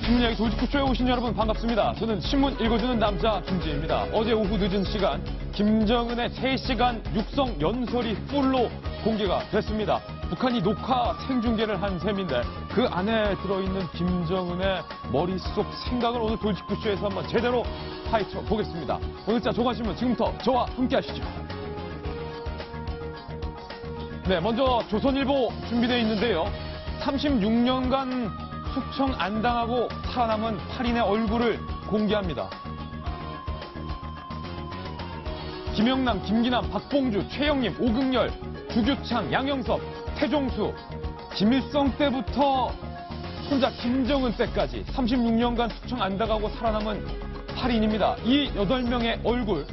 신문이야기 돌직구쇼에 오신 여러분 반갑습니다. 저는 신문 읽어주는 남자 김지혜입니다. 어제 오후 늦은 시간 김정은의 3시간 육성 연설이 풀로 공개가 됐습니다. 북한이 녹화 생중계를 한 셈인데 그 안에 들어있는 김정은의 머릿속 생각을 오늘 돌직구쇼에서 한번 제대로 파헤쳐 보겠습니다. 오늘자 조간신문 지금부터 저와 함께 하시죠. 네, 먼저 조선일보 준비되어 있는데요. 36년간 숙청 안 당하고 살아남은 8인의 얼굴을 공개합니다. 김영남, 김기남, 박봉주, 최영림, 오극렬, 주규창, 양영섭, 태종수, 김일성 때부터 손자 김정은 때까지 36년간 숙청 안 당하고 살아남은 8인입니다. 이 8명의 얼굴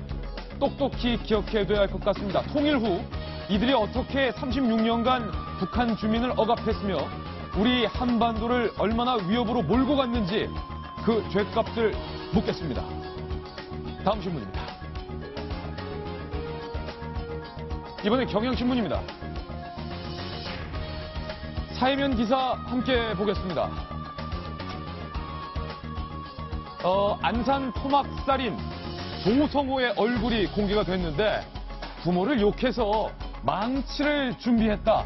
똑똑히 기억해둬야 할 것 같습니다. 통일 후 이들이 어떻게 36년간 북한 주민을 억압했으며 우리 한반도를 얼마나 위협으로 몰고 갔는지 그 죗값을 묻겠습니다. 다음 신문입니다. 이번엔 경향신문입니다. 사회면 기사 함께 보겠습니다. 안산 토막살인 조성호의 얼굴이 공개가 됐는데 부모를 욕해서 망치를 준비했다.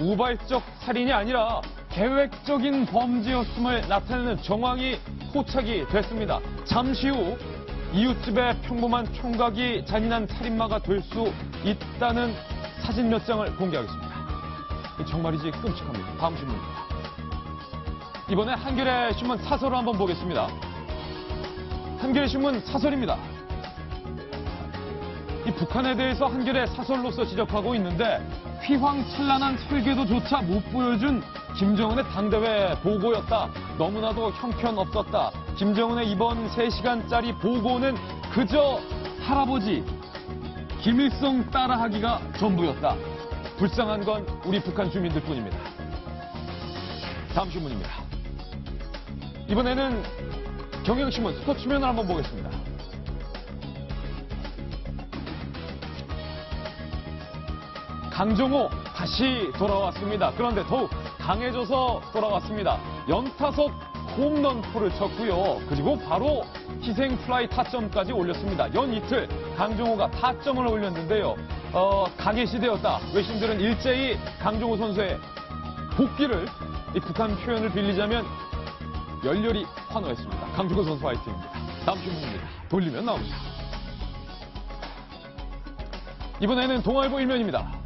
우발적 살인이 아니라 계획적인 범죄였음을 나타내는 정황이 포착이 됐습니다. 잠시 후 이웃집의 평범한 총각이 잔인한 살인마가 될 수 있다는 사진 몇 장을 공개하겠습니다. 정말이지 끔찍합니다. 다음 신문입니다. 이번에 한겨레 신문 사설을 한번 보겠습니다. 한겨레 신문 사설입니다. 이 북한에 대해서 한겨레 사설로서 지적하고 있는데 휘황찬란한 설계도조차 못 보여준 김정은의 당대회 보고였다. 너무나도 형편없었다. 김정은의 이번 3시간짜리 보고는 그저 할아버지 김일성 따라하기가 전부였다. 불쌍한 건 우리 북한 주민들 뿐입니다. 다음 신문입니다. 이번에는 경향신문 스포츠면을 한번 보겠습니다. 강정호 다시 돌아왔습니다. 그런데 더욱 강해져서 돌아왔습니다. 연타석 홈런포를 쳤고요. 그리고 바로 희생 플라이 타점까지 올렸습니다. 연 이틀 강정호가 타점을 올렸는데요. 가계 시대였다. 외신들은 일제히 강정호 선수의 복귀를 이 북한 표현을 빌리자면 열렬히 환호했습니다. 강정호 선수 화이팅입니다. 다음 신문입니다. 돌리면 나옵니다. 이번에는 동아일보 일면입니다.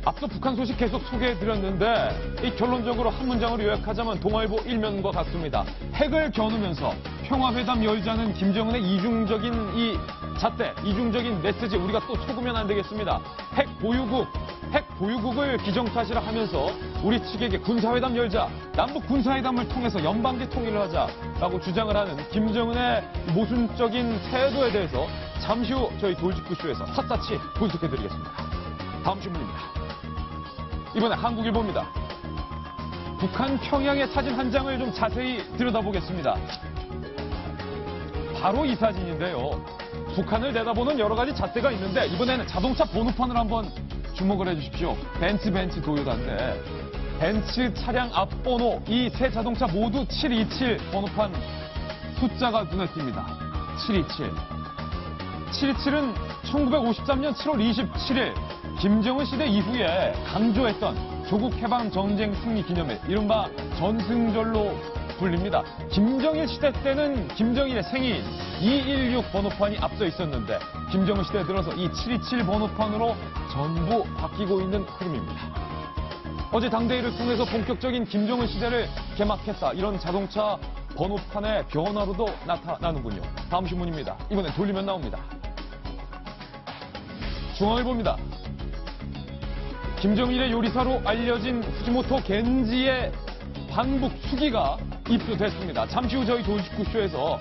앞서 북한 소식 계속 소개해드렸는데 이 결론적으로 한 문장으로 요약하자면 동아일보 일면과 같습니다. 핵을 겨누면서 평화회담 열자는 김정은의 이중적인 이 잣대, 이중적인 메시지 우리가 또 속으면 안 되겠습니다. 핵 보유국을 기정사실화 하면서 우리 측에게 군사회담 열자, 남북 군사회담을 통해서 연방제 통일을 하자라고 주장을 하는 김정은의 모순적인 태도에 대해서 잠시 후 저희 돌직구쇼에서 샅샅이 분석해드리겠습니다. 다음 신문입니다. 이번에 한국일보입니다. 북한 평양의 사진 한 장을 좀 자세히 들여다보겠습니다. 바로 이 사진인데요. 북한을 내다보는 여러 가지 잣대가 있는데 이번에는 자동차 번호판을 한번 주목을 해주십시오. 벤츠 도요다인데 벤츠 차량 앞번호 이 세 자동차 모두 727 번호판 숫자가 눈에 띕니다. 727. 727은 1953년 7월 27일 김정은 시대 이후에 강조했던 조국 해방 전쟁 승리 기념일, 이른바 전승절로 불립니다. 김정일 시대 때는 김정일의 생일 216 번호판이 앞서 있었는데 김정은 시대에 들어서 이 727 번호판으로 전부 바뀌고 있는 흐름입니다. 어제 당대회를 통해서 본격적인 김정은 시대를 개막했다. 이런 자동차 번호판의 변화로도 나타나는군요. 다음 신문입니다. 이번엔 돌리면 나옵니다. 중앙일보입니다. 김정일의 요리사로 알려진 후지모토 겐지의 방북 수기가 입수됐습니다. 잠시 후 저희 돌직구쇼에서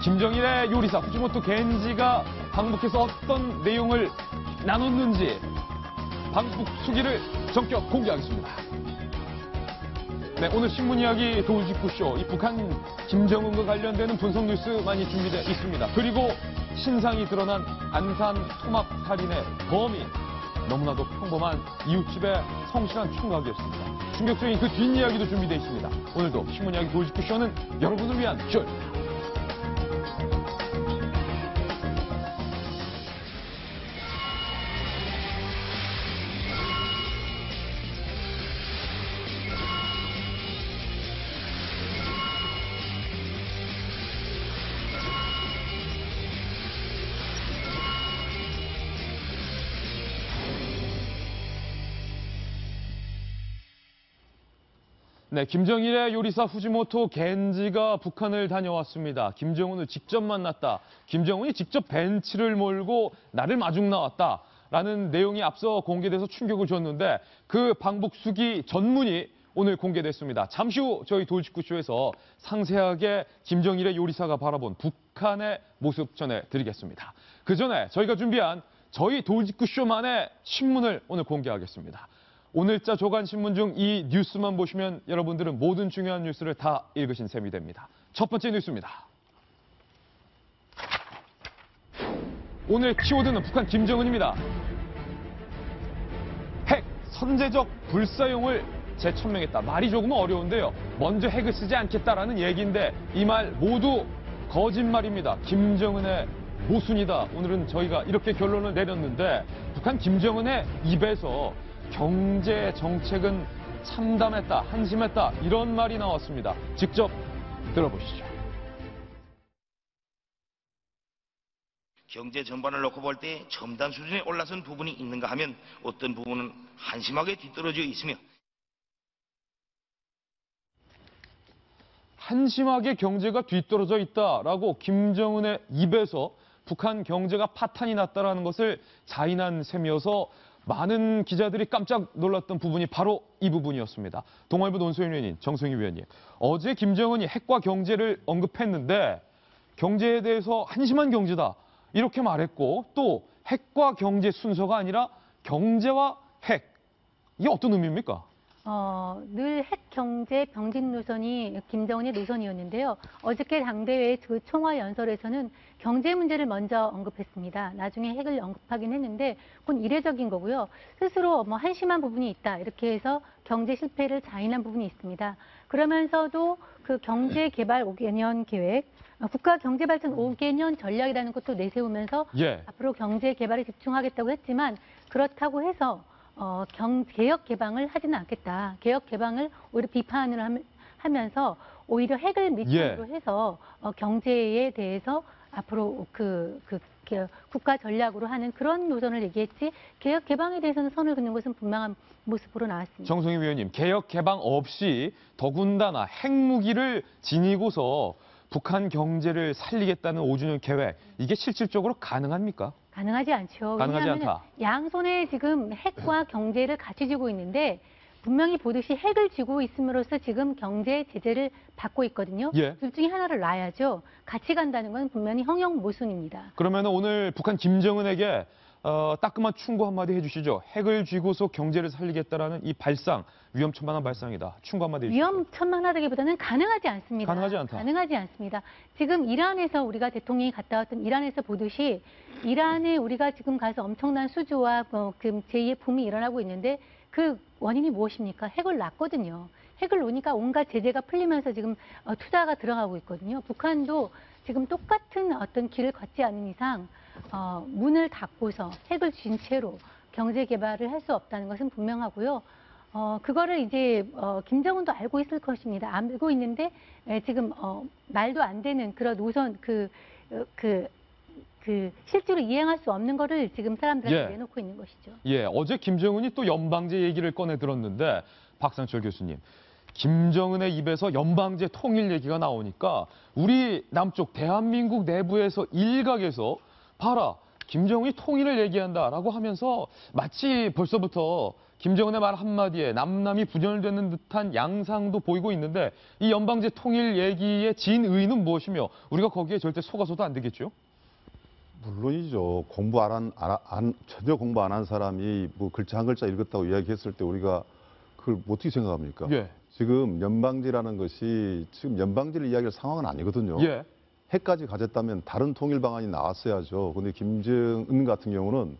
김정일의 요리사 후지모토 겐지가 방북해서 어떤 내용을 나눴는지 방북 수기를 전격 공개하겠습니다. 네, 오늘 신문 이야기 돌직구쇼 이 북한 김정은과 관련되는 분석 뉴스 많이 준비되어 있습니다. 그리고 신상이 드러난 안산 토막 살인의 범인 너무나도 평범한 이웃집의 성실한 총각이었습니다. 충격적인 그 뒷이야기도 준비되어 있습니다. 오늘도 신문 이야기 돌직구쇼는 여러분을 위한 쇼입니다. 네, 김정일의 요리사 후지모토 겐지가 북한을 다녀왔습니다. 김정은을 직접 만났다. 김정은이 직접 벤치를 몰고 나를 마중 나왔다. 라는 내용이 앞서 공개돼서 충격을 줬는데 그 방북수기 전문이 오늘 공개됐습니다. 잠시 후 저희 돌직구쇼에서 상세하게 김정일의 요리사가 바라본 북한의 모습 전해드리겠습니다. 그 전에 저희가 준비한 저희 돌직구쇼만의 신문을 오늘 공개하겠습니다. 오늘자 조간신문 중 이 뉴스만 보시면 여러분들은 모든 중요한 뉴스를 다 읽으신 셈이 됩니다. 첫 번째 뉴스입니다. 오늘 키워드는 북한 김정은입니다. 핵 선제적 불사용을 재천명했다. 말이 조금 어려운데요. 먼저 핵을 쓰지 않겠다라는 얘기인데 이 말 모두 거짓말입니다. 김정은의 모순이다. 오늘은 저희가 이렇게 결론을 내렸는데 북한 김정은의 입에서 경제 정책은 참담했다, 한심했다 이런 말이 나왔습니다. 직접 들어보시죠. 경제 전반을 놓고 볼 때 첨단 수준에 올라선 부분이 있는가 하면 어떤 부분은 한심하게 뒤떨어져 있으며 한심하게 경제가 뒤떨어져 있다라고 김정은의 입에서 북한 경제가 파탄이 났다라는 것을 자인한 셈이어서 많은 기자들이 깜짝 놀랐던 부분이 바로 이 부분이었습니다. 동아일보 논소연 위원님, 정성희 위원님. 어제 김정은이 핵과 경제를 언급했는데 경제에 대해서 한심한 경제다 이렇게 말했고 또 핵과 경제 순서가 아니라 경제와 핵. 이게 어떤 의미입니까? 늘 핵 경제 병진 노선이 김정은의 노선이었는데요. 어저께 당대회 그 총화 연설에서는 경제 문제를 먼저 언급했습니다. 나중에 핵을 언급하긴 했는데 그건 이례적인 거고요. 스스로 한심한 부분이 있다 이렇게 해서 경제 실패를 자인한 부분이 있습니다. 그러면서도 그 경제 개발 5개년 계획, 국가 경제 발전 5개년 전략이라는 것도 내세우면서 앞으로 경제 개발에 집중하겠다고 했지만 그렇다고 해서 개혁 개방을 하지는 않겠다. 개혁 개방을 오히려 비판을 하면서 오히려 핵을 미션으로 해서 경제에 대해서 앞으로 국가 전략으로 하는 그런 노선을 얘기했지 개혁 개방에 대해서는 선을 긋는 것은 분명한 모습으로 나왔습니다. 정성희 위원님, 개혁 개방 없이 더군다나 핵무기를 지니고서 북한 경제를 살리겠다는 5주년 계획, 이게 실질적으로 가능합니까? 가능하지 않죠. 가능하지 왜냐하면 않다. 양손에 지금 핵과 경제를 같이 쥐고 있는데 분명히 보듯이 핵을 쥐고 있음으로써 지금 경제 제재를 받고 있거든요. 둘 중에 하나를 놔야죠. 같이 간다는 건 분명히 형용 모순입니다. 그러면 오늘 북한 김정은에게 따끔한 충고 한마디 해주시죠. 핵을 쥐고서 경제를 살리겠다라는 이 발상, 위험천만한 발상이다. 충고 한마디 해주시죠. 위험천만하다기보다는 가능하지 않습니다. 가능하지 않다. 가능하지 않습니다. 지금 이란에서 우리가 대통령이 갔다 왔던 이란에서 보듯이 이란에 우리가 지금 가서 엄청난 수주와 그 제2의 붐이 일어나고 있는데 그 원인이 무엇입니까? 핵을 놨거든요. 핵을 놓으니까 온갖 제재가 풀리면서 지금 투자가 들어가고 있거든요. 북한도 지금 똑같은 어떤 길을 걷지 않는 이상 문을 닫고서 핵을 쥔 채로 경제 개발을 할 수 없다는 것은 분명하고요. 그거를 이제 김정은도 알고 있을 것입니다. 알고 있는데 지금 말도 안 되는 그런 노선 실제로 이행할 수 없는 거를 지금 사람들한테 내놓고 있는 것이죠. 어제 김정은이 또 연방제 얘기를 꺼내 들었는데 박상철 교수님, 김정은의 입에서 연방제 통일 얘기가 나오니까 우리 남쪽 대한민국 내부에서 일각에서 봐라, 김정은이 통일을 얘기한다라고 하면서 마치 벌써부터 김정은의 말 한마디에 남남이 분열되는 듯한 양상도 보이고 있는데 이 연방제 통일 얘기의 진의는 무엇이며 우리가 거기에 절대 속아서도 안 되겠죠? 물론이죠. 전혀 공부 안 한 사람이 뭐 글자 한 글자 읽었다고 이야기했을 때 우리가 그걸 어떻게 생각합니까? 지금 연방제라는 것이 지금 연방제를 이야기할 상황은 아니거든요. 핵까지 가졌다면 다른 통일 방안이 나왔어야죠. 근데 김정은 같은 경우는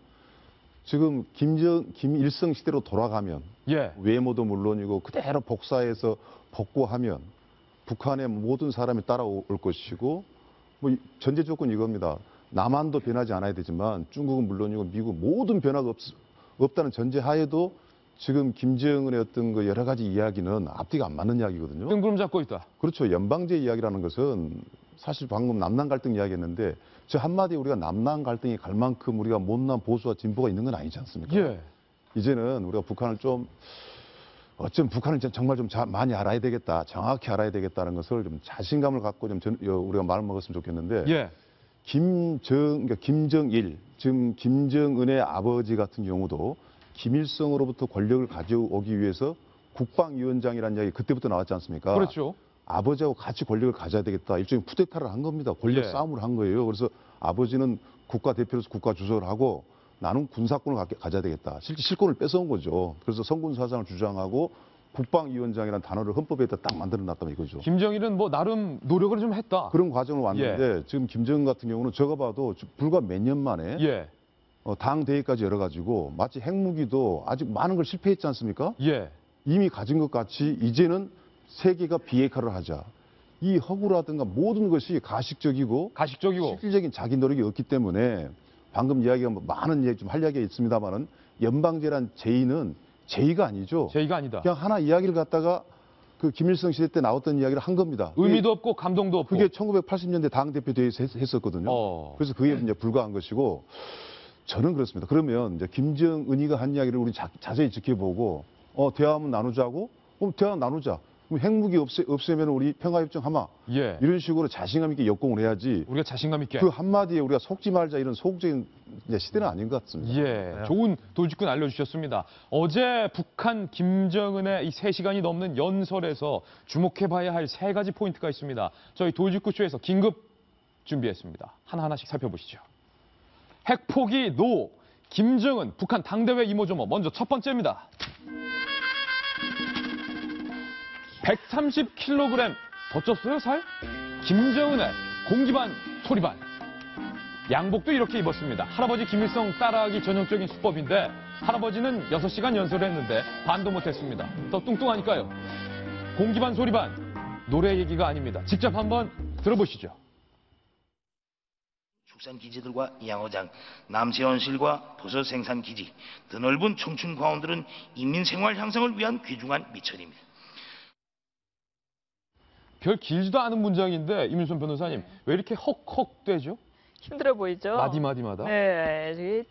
지금 김일성 시대로 돌아가면 예. 외모도 물론이고 그대로 복사해서 복구하면 북한의 모든 사람이 따라올 것이고 뭐 전제 조건이 이겁니다. 남한도 변하지 않아야 되지만 중국은 물론이고 미국 모든 변화가 없다는 전제하에도 지금 김정은의 어떤 그 여러 가지 이야기는 앞뒤가 안 맞는 이야기거든요. 뜬구름 잡고 있다. 그렇죠. 연방제 이야기라는 것은 사실 방금 남남 갈등 이야기했는데 저 한마디에 우리가 남남 갈등이 갈 만큼 우리가 못난 보수와 진보가 있는 건 아니지 않습니까? 예. 이제는 우리가 북한을 좀 어쩜 북한을 정말 좀 많이 알아야 되겠다, 정확히 알아야 되겠다는 것을 좀 자신감을 갖고 좀 우리가 마음을 먹었으면 좋겠는데 예. 그러니까 김정일, 지금 김정은의 아버지 같은 경우도 김일성으로부터 권력을 가져오기 위해서 국방위원장이라는 이야기 그때부터 나왔지 않습니까? 그렇죠. 아버지하고 같이 권력을 가져야 되겠다. 일종의 쿠데타를 한 겁니다. 권력 예. 싸움을 한 거예요. 그래서 아버지는 국가대표로서 국가 주석을 하고 나는 군사권을 가져야 되겠다. 실제 실권을 뺏어온 거죠. 그래서 성군사상을 주장하고 국방위원장이라는 단어를 헌법에다 딱 만들어놨다 이거죠. 김정일은 뭐 나름 노력을 좀 했다. 그런 과정을 왔는데 지금 김정은 같은 경우는 제가 봐도 불과 몇 년 만에 예. 당 대회까지 열어가지고 마치 핵무기도 아직 많은 걸 실패했지 않습니까? 예. 이미 가진 것 같이 이제는 세계가 비핵화를 하자. 이 허구라든가 모든 것이 가식적이고 실질적인 자기 노력이 없기 때문에 방금 이야기가 많은 얘기 좀 할 이야기가 있습니다만은 연방제란 제의는 제의가 아니죠. 제의가 아니다. 그냥 하나 이야기를 갖다가 그 김일성 시대 때 나왔던 이야기를 한 겁니다. 의미도 없고 감동도 없고. 그게 1980년대 당대표 대회에서 했었거든요. 그래서 그게 이제 불가한 것이고 저는 그렇습니다. 그러면 이제 김정은이가 한 이야기를 우리 자세히 지켜보고 대화하면 나누자고 그럼 대화 나누자. 그럼 핵무기 없애면 우리 평화협정 하마. 예. 이런 식으로 자신감 있게 역공을 해야지. 우리가 자신감 있게. 그 한마디에 우리가 속지 말자 이런 소극적인 시대는 아닌 것 같습니다. 예. 좋은 도지꾼 알려주셨습니다. 어제 북한 김정은의 이 3시간이 넘는 연설에서 주목해봐야 할 3가지 포인트가 있습니다. 저희 도지꾼쇼에서 긴급 준비했습니다. 하나하나씩 살펴보시죠. 핵포기 노 김정은 북한 당대회 이모저모 먼저 첫 번째입니다. 130kg 더 쪘어요 살? 김정은의 공기반 소리반. 양복도 이렇게 입었습니다. 할아버지 김일성 따라하기 전형적인 수법인데 할아버지는 6시간 연설을 했는데 반도 못했습니다. 더 뚱뚱하니까요. 공기반 소리반 노래 얘기가 아닙니다. 직접 한번 들어보시죠. 축산기지들과 양어장, 남세원실과 버섯 생산기지, 드넓은 청춘 과원들은 인민생활 향상을 위한 귀중한 미천입니다. 별 길지도 않은 문장인데 이민선 변호사님 왜 이렇게 헉헉대죠? 힘들어 보이죠? 마디마디마다. 네.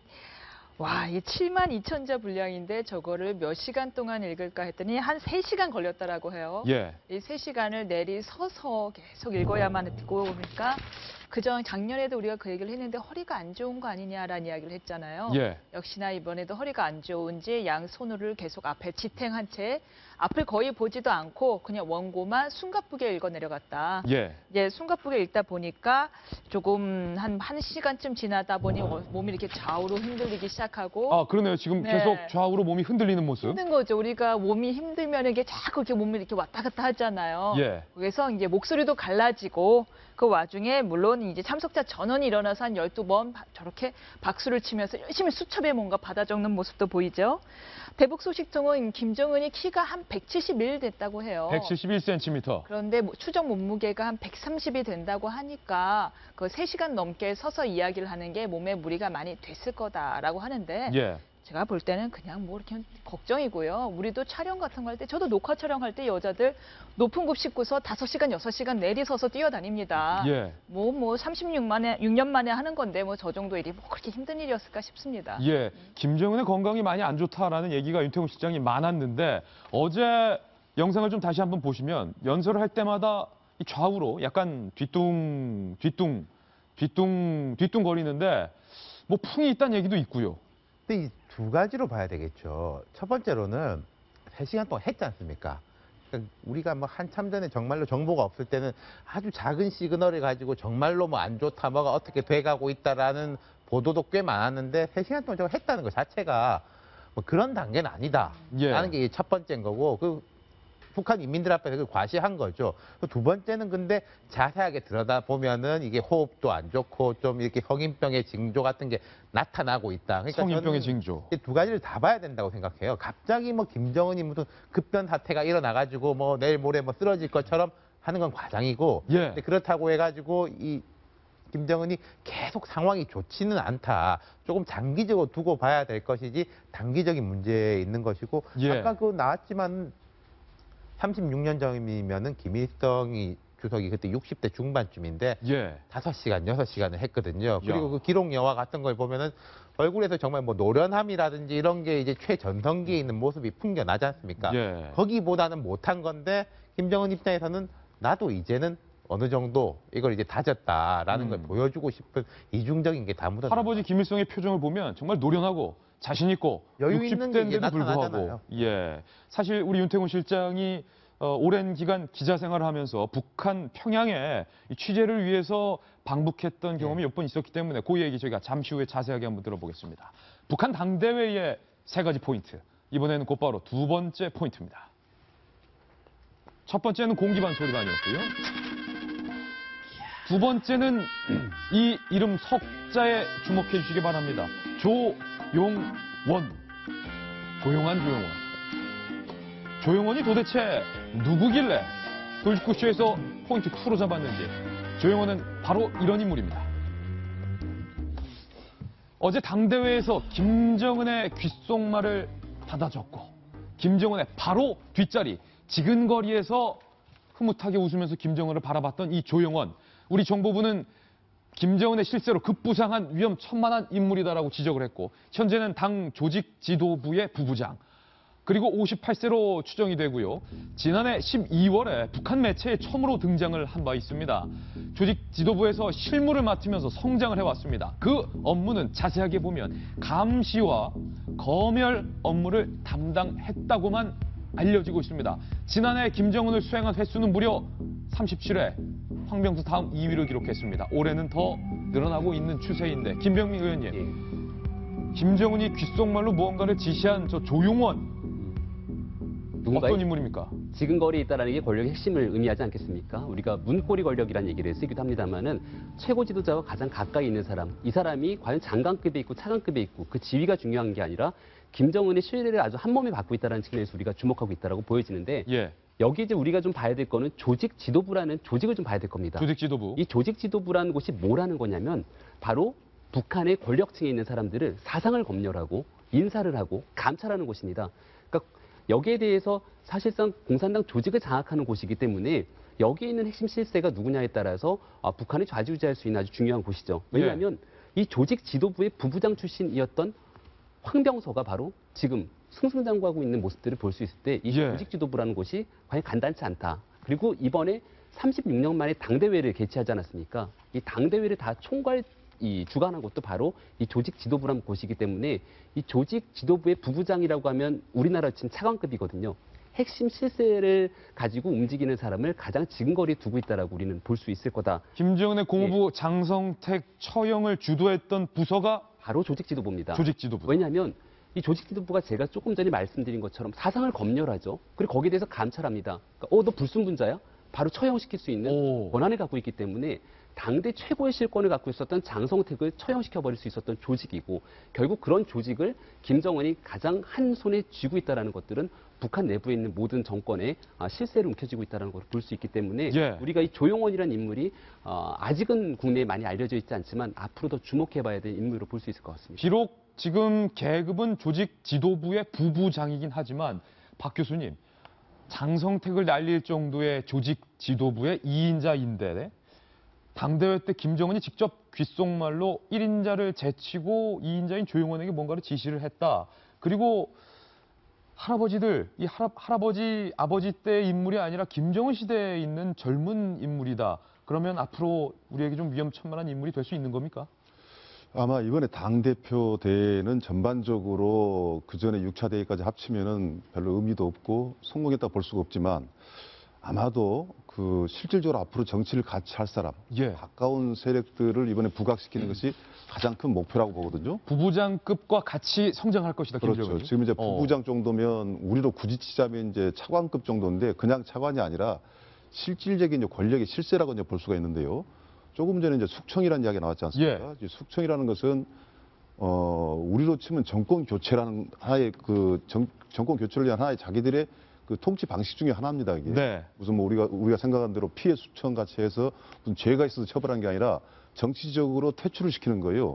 와, 이 72,000자 분량인데 저거를 몇 시간 동안 읽을까 했더니 한 3시간 걸렸다라고 해요. 예. 이 3시간을 내리서서 계속 읽어야만 했고 그러니까 그전 작년에도 우리가 그 얘기를 했는데 허리가 안 좋은 거 아니냐라는 이야기를 했잖아요. 예. 역시나 이번에도 허리가 안 좋은지 양손을 계속 앞에 지탱한 채 앞을 거의 보지도 않고 그냥 원고만 숨가쁘게 읽어 내려갔다. 예. 예, 숨가쁘게 읽다 보니까 조금 한 1시간쯤 지나다 보니 몸이 이렇게 좌우로 흔들리기 시작하고. 아, 그러네요. 지금 네. 계속 좌우로 몸이 흔들리는 모습. 힘든 거죠. 우리가 몸이 힘들면 이게 자꾸 이렇게 몸이 이렇게 왔다 갔다 하잖아요. 예. 그래서 이제 목소리도 갈라지고 그 와중에 물론 이제 참석자 전원이 일어나서 한 12번 저렇게 박수를 치면서 열심히 수첩에 뭔가 받아 적는 모습도 보이죠. 대북 소식통은 김정은이 키가 한 171 됐다고 해요. 171cm. 그런데 추정 몸무게가 한 130이 된다고 하니까 그 3시간 넘게 서서 이야기를 하는 게 몸에 무리가 많이 됐을 거다라고 하는데 예. 제가 볼 때는 그냥 뭐 이렇게 걱정이고요. 우리도 촬영 같은 거 할 때, 저도 녹화 촬영할 때 여자들 높은 굽 싣고서 5시간, 6시간 내리서서 뛰어다닙니다. 예. 6년 만에 하는 건데 뭐 저 정도 일이 뭐 그렇게 힘든 일이었을까 싶습니다. 예. 김정은의 건강이 많이 안 좋다라는 얘기가 윤태곤 실장이 많았는데 어제 영상을 좀 다시 한번 보시면 연설을 할 때마다 이 좌우로 약간 뒤뚱거리는데 뭐 풍이 있다는 얘기도 있고요. 근데 이 두 가지로 봐야 되겠죠. 첫 번째로는 3시간 동안 했지 않습니까? 그러니까 우리가 뭐 한참 전에 정말로 정보가 없을 때는 아주 작은 시그널을 가지고 정말로 뭐 안 좋다, 뭐가 어떻게 돼가고 있다라는 보도도 꽤 많았는데 3시간 동안 저거 했다는 것 자체가 뭐 그런 단계는 아니다. 예. 라는 게 첫 번째인 거고 북한 인민들 앞에서 그걸 과시한 거죠. 두 번째는 근데 자세하게 들여다보면은 이게 호흡도 안 좋고 좀 이렇게 성인병의 징조 같은 게 나타나고 있다. 그러니까 성인병의 징조. 이 두 가지를 다 봐야 된다고 생각해요. 갑자기 뭐 김정은이 무슨 급변 사태가 일어나가지고 뭐 내일 모레 뭐 쓰러질 것처럼 하는 건 과장이고, 예. 근데 그렇다고 해가지고 이 김정은이 계속 상황이 좋지는 않다. 조금 장기적으로 두고 봐야 될 것이지 단기적인 문제에 있는 것이고, 예. 아까 그 나왔지만 36년 전이면은 김일성이 주석이 그때 60대 중반쯤인데 예. 5시간, 6시간을 했거든요. 그리고 야. 그 기록 영화 같은 걸 보면은 얼굴에서 정말 뭐 노련함이라든지 이런 게 이제 최전성기에 있는 모습이 풍겨나지 않습니까? 예. 거기보다는 못한 건데 김정은 입장에서는 나도 이제는 어느 정도 이걸 이제 다졌다라는 걸 보여주고 싶은 이중적인 게 다 묻어나. 할아버지 김일성의 표정을 보면 정말 노련하고 자신 있고 여유 있는 게 이제 60대인데도 불구하고 나타나잖아요. 예. 사실 우리 윤태곤 실장이 오랜 기간 기자 생활을 하면서 북한 평양에 이 취재를 위해서 방북했던 경험이 몇 번 있었기 때문에 그 얘기 저희가 잠시 후에 자세하게 한번 들어보겠습니다. 북한 당대회의 3가지 포인트. 이번에는 곧바로 두 번째 포인트입니다. 첫 번째는 공기반 소리반이었고요. 두 번째는 이 이름 석자에 주목해 주시기 바랍니다. 조용원. 조용한 조용원. 조용원이 도대체 누구길래 돌직구쇼에서 포인트 2로 잡았는지. 조용원은 바로 이런 인물입니다. 어제 당대회에서 김정은의 귓속말을 받아 적고 김정은의 바로 뒷자리 지근거리에서 흐뭇하게 웃으면서 김정은을 바라봤던 이 조용원. 우리 정보부는 김정은의 실세로 급부상한 위험천만한 인물이다라고 지적을 했고 현재는 당 조직 지도부의 부부장 그리고 58세로 추정이 되고요. 지난해 12월에 북한 매체에 처음으로 등장을 한 바 있습니다. 조직 지도부에서 실무를 맡으면서 성장을 해왔습니다. 그 업무는 자세하게 보면 감시와 검열 업무를 담당했다고만 알려지고 있습니다. 지난해 김정은을 수행한 횟수는 무려 37회, 황병수 다음 2위를 기록했습니다. 올해는 더 늘어나고 있는 추세인데 김병민 의원님, 김정은이 귓속말로 무언가를 지시한 저 조용원 어떤 인물입니까? 지근거리에 있다는 게 권력의 핵심을 의미하지 않겠습니까? 우리가 문고리 권력이라는 얘기를 쓰기도 합니다만은 최고 지도자와 가장 가까이 있는 사람, 이 사람이 과연 장관급에 있고 차관급에 있고 그 지위가 중요한 게 아니라 김정은의 신뢰를 아주 한 몸에 받고 있다는 측면에서 우리가 주목하고 있다고 보여지는데 예. 여기 이제 우리가 좀 봐야 될 거는 조직 지도부라는 조직을 좀 봐야 될 겁니다. 조직 지도부. 이 조직 지도부라는 곳이 뭐라는 거냐면 바로 북한의 권력층에 있는 사람들을 사상을 검열하고 인사를 하고 감찰하는 곳입니다. 그러니까 여기에 대해서 사실상 공산당 조직을 장악하는 곳이기 때문에 여기에 있는 핵심 실세가 누구냐에 따라서 북한이 좌지우지할 수 있는 아주 중요한 곳이죠. 왜냐하면 이 조직 지도부의 부부장 출신이었던 황병서가 바로 지금 승승장구하고 있는 모습들을 볼 수 있을 때 이 조직 지도부라는 곳이 과연 간단치 않다. 그리고 이번에 36년 만에 당대회를 개최하지 않았습니까? 이 당대회를 다 주관한 곳도 바로 이 조직 지도부라는 곳이기 때문에 이 조직 지도부의 부부장이라고 하면 우리나라 지금 차관급이거든요. 핵심 실세를 가지고 움직이는 사람을 가장 지근거리에 두고 있다라고 우리는 볼 수 있을 거다. 김정은의 공무부 장성택 처형을 주도했던 부서가 바로 조직 지도부입니다. 조직 지도부. 왜냐하면 이 조직 지도부가 제가 조금 전에 말씀드린 것처럼 사상을 검열하죠. 그리고 거기에 대해서 감찰합니다. 그러니까, 너 불순분자야? 바로 처형시킬 수 있는 권한을 갖고 있기 때문에 당대 최고의 실권을 갖고 있었던 장성택을 처형시켜버릴 수 있었던 조직이고 결국 그런 조직을 김정은이 가장 한 손에 쥐고 있다는 것들은 북한 내부에 있는 모든 정권의 실세를 움켜쥐고 있다는 걸 볼 수 있기 때문에 우리가 이 조용원이라는 인물이 아직은 국내에 많이 알려져 있지 않지만 앞으로 더 주목해봐야 될 인물로 볼 수 있을 것 같습니다. 비록 지금 계급은 조직 지도부의 부부장이긴 하지만 박 교수님 장성택을 날릴 정도의 조직 지도부의 2인자인데 당대회 때 김정은이 직접 귓속말로 1인자를 제치고 2인자인 조용원에게 뭔가를 지시를 했다. 그리고 할아버지들, 이 할아버지, 아버지 때의 인물이 아니라 김정은 시대에 있는 젊은 인물이다. 그러면 앞으로 우리에게 좀 위험천만한 인물이 될 수 있는 겁니까? 아마 이번에 당대표 대회는 전반적으로 그 전에 6차 대회까지 합치면은 별로 의미도 없고 성공했다 볼 수가 없지만 아마도 그 실질적으로 앞으로 정치를 같이 할 사람, 예. 가까운 세력들을 이번에 부각시키는 것이 가장 큰 목표라고 보거든요. 부부장급과 같이 성장할 것이다. 그렇죠. 김정은이. 지금 이제 부부장 정도면 우리로 굳이 치자면 이제 차관급 정도인데 그냥 차관이 아니라 실질적인 이제 권력의 실세라고 이제 볼 수가 있는데요. 조금 전에 이제 숙청이라는 이야기가 나왔지 않습니까? 이제 숙청이라는 것은 우리로 치면 정권 교체라는 하나의 정권 교체를 위한 하나의 자기들의 그 통치 방식 중에 하나입니다. 이게 네. 무슨 뭐 우리가 생각한 대로 피해 수청 같이 해서 무슨 죄가 있어서 처벌한 게 아니라 정치적으로 퇴출을 시키는 거예요.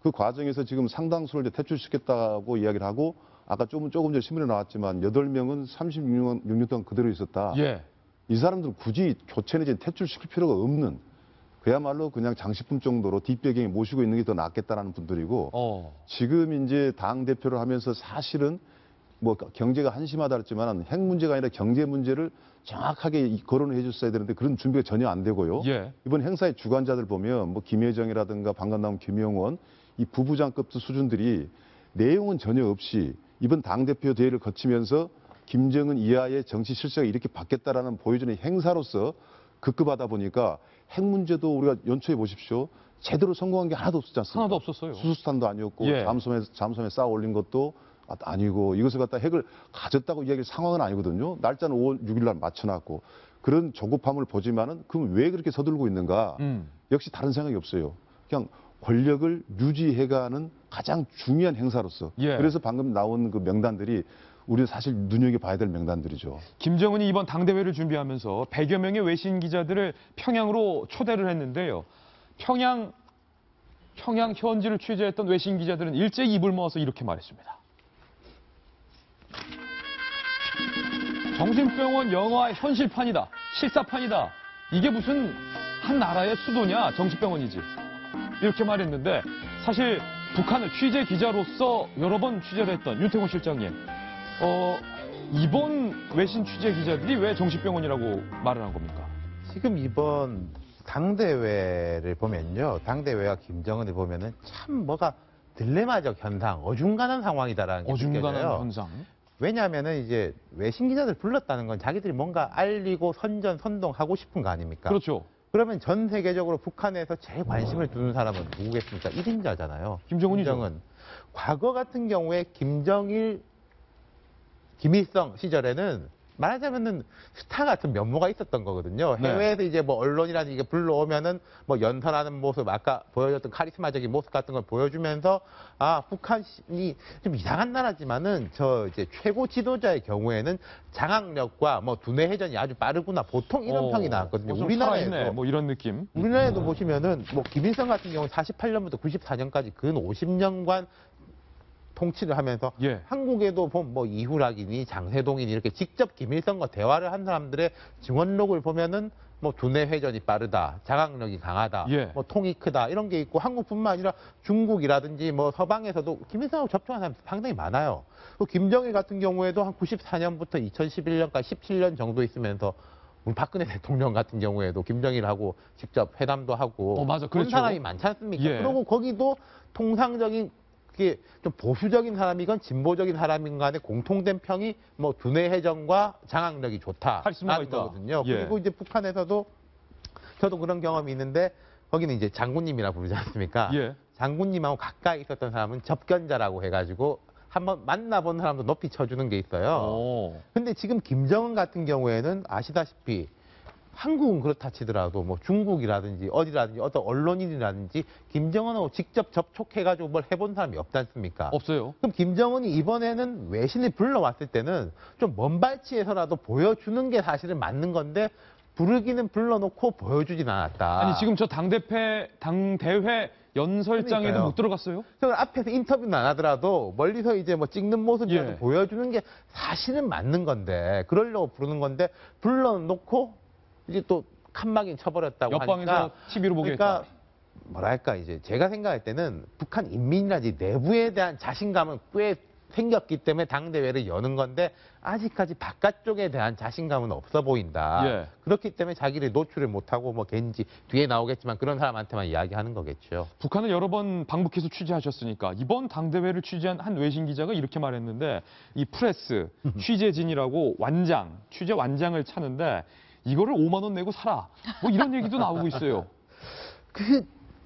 그 과정에서 지금 상당수를 이제 퇴출시켰다고 이야기를 하고 아까 조금 전에 신문에 나왔지만 8명은 36년 동안 그대로 있었다. 예. 이 사람들은 굳이 교체 내지 퇴출시킬 필요가 없는 그야말로 그냥 장식품 정도로 뒷배경에 모시고 있는 게 더 낫겠다라는 분들이고 지금 이제 당 대표를 하면서 사실은 뭐 경제가 한심하다 했지만 핵 문제가 아니라 경제 문제를 정확하게 거론을 해줬어야 되는데 그런 준비가 전혀 안 되고요. 예. 이번 행사의 주관자들 보면 뭐 김혜정이라든가 방금 나온 김영원 이 부부장급 수준들이 내용은 전혀 없이 이번 당대표 대회를 거치면서 김정은 이하의 정치 실세가 이렇게 바뀌었다라는 보여주는 행사로서 급급하다 보니까 핵 문제도 우리가 연초에 보십시오. 제대로 성공한 게 하나도 없었지 않습니까? 하나도 없었어요. 수수탄도 아니었고 예. 잠수함에 쌓아 올린 것도 아니고 이것을 갖다 핵을 가졌다고 이야기할 상황은 아니거든요. 날짜는 5월 6일 날 맞춰놨고 그런 조급함을 보지만은 그럼 왜 그렇게 서둘고 있는가? 역시 다른 생각이 없어요. 그냥 권력을 유지해가는 가장 중요한 행사로서. 예. 그래서 방금 나온 그 명단들이 우리는 사실 눈여겨봐야 될 명단들이죠. 김정은이 이번 당대회를 준비하면서 100여 명의 외신 기자들을 평양으로 초대를 했는데요. 평양 현지를 취재했던 외신 기자들은 일제히 입을 모아서 이렇게 말했습니다. 정신병원 영화 현실판이다. 실사판이다. 이게 무슨 한 나라의 수도냐. 정신병원이지. 이렇게 말했는데 사실 북한을 취재 기자로서 여러 번 취재를 했던 윤태곤 실장님. 이번 외신 취재 기자들이 왜 정신병원이라고 말을 한 겁니까? 지금 이번 당대회를 보면요. 당대회와 김정은을 보면은 참 뭐가 딜레마적 현상, 어중간한 상황이다라는 게 어중간한 느껴져요. 현상. 왜냐하면은 이제 외신 기자들 불렀다는 건 자기들이 뭔가 알리고 선동하고 싶은 거 아닙니까? 그렇죠. 그러면 전 세계적으로 북한에서 제일 관심을 두는 사람은 누구겠습니까? 1인자잖아요. 김정은이죠. 김정은. 과거 같은 경우에 김정일, 김일성 시절에는 말하자면은 스타 같은 면모가 있었던 거거든요. 네. 해외에서 이제 뭐 언론이라든지 이게 불러오면은 뭐 연설하는 모습, 아까 보여줬던 카리스마적인 모습 같은 걸 보여주면서 아, 북한이 좀 이상한 나라지만은 저 이제 최고 지도자의 경우에는 장악력과 뭐 두뇌 회전이 아주 빠르구나. 보통 이런 평이 나왔거든요. 우리나라에도 뭐 이런 느낌. 우리나라에도 보시면은 뭐 김일성 같은 경우는 48년부터 94년까지 근 50년간 통치를 하면서 예. 한국에도 보면 뭐 이후락이니 장세동이니 이렇게 직접 김일성과 대화를 한 사람들의 증언록을 보면은 뭐 두뇌 회전이 빠르다, 자각력이 강하다, 예. 뭐 통이 크다 이런 게 있고 한국뿐만 아니라 중국이라든지 뭐 서방에서도 김일성하고 접촉한 사람이 상당히 많아요. 또 김정일 같은 경우에도 한 94년부터 2011년까지 17년 정도 있으면서 우리 박근혜 대통령 같은 경우에도 김정일하고 직접 회담도 하고 맞아. 그런 그렇죠. 사람이 많지 않습니까? 예. 그리고 거기도 통상적인 그게 좀 보수적인 사람이건 진보적인 사람인 간에 공통된 평이 뭐 두뇌 회전과 장악력이 좋다. 카리스마가 있다. 거거든요. 예. 그리고 이제 북한에서도 저도 그런 경험이 있는데 거기는 이제 장군님이라 부르지 않습니까? 예. 장군님하고 가까이 있었던 사람은 접견자라고 해가지고 한번 만나본 사람도 높이 쳐주는 게 있어요. 근데 지금 김정은 같은 경우에는 아시다시피 한국은 그렇다 치더라도 뭐 중국이라든지 어디라든지 어떤 언론인이라든지 김정은하고 직접 접촉해가지고 뭘 해본 사람이 없지 않습니까? 없어요. 그럼 김정은이 이번에는 외신을 불러왔을 때는 좀 먼 발치에서라도 보여주는 게 사실은 맞는 건데 부르기는 불러놓고 보여주진 않았다. 아니 지금 저 당대회 연설장에도 그러니까요. 못 들어갔어요? 저 앞에서 인터뷰는 안 하더라도 멀리서 이제 뭐 찍는 모습이라도 예. 보여주는 게 사실은 맞는 건데 그러려고 부르는 건데 불러놓고 이제 또 칸막이 쳐버렸다고 옆방에서 하니까 TV로 보겠다. 그러니까 뭐랄까 이제 제가 생각할 때는 북한 인민이라든지 내부에 대한 자신감은 꽤 생겼기 때문에 당대회를 여는 건데 아직까지 바깥쪽에 대한 자신감은 없어 보인다. 예. 그렇기 때문에 자기를 노출을 못하고 뭐 겐지 뒤에 나오겠지만 그런 사람한테만 이야기하는 거겠죠. 북한을 여러 번 방북해서 취재하셨으니까 이번 당대회를 취재한 한 외신 기자가 이렇게 말했는데 이 프레스 취재진이라고 취재 완장을 차는데 이거를 5만 원 내고 사라. 뭐 이런 얘기도 나오고 있어요.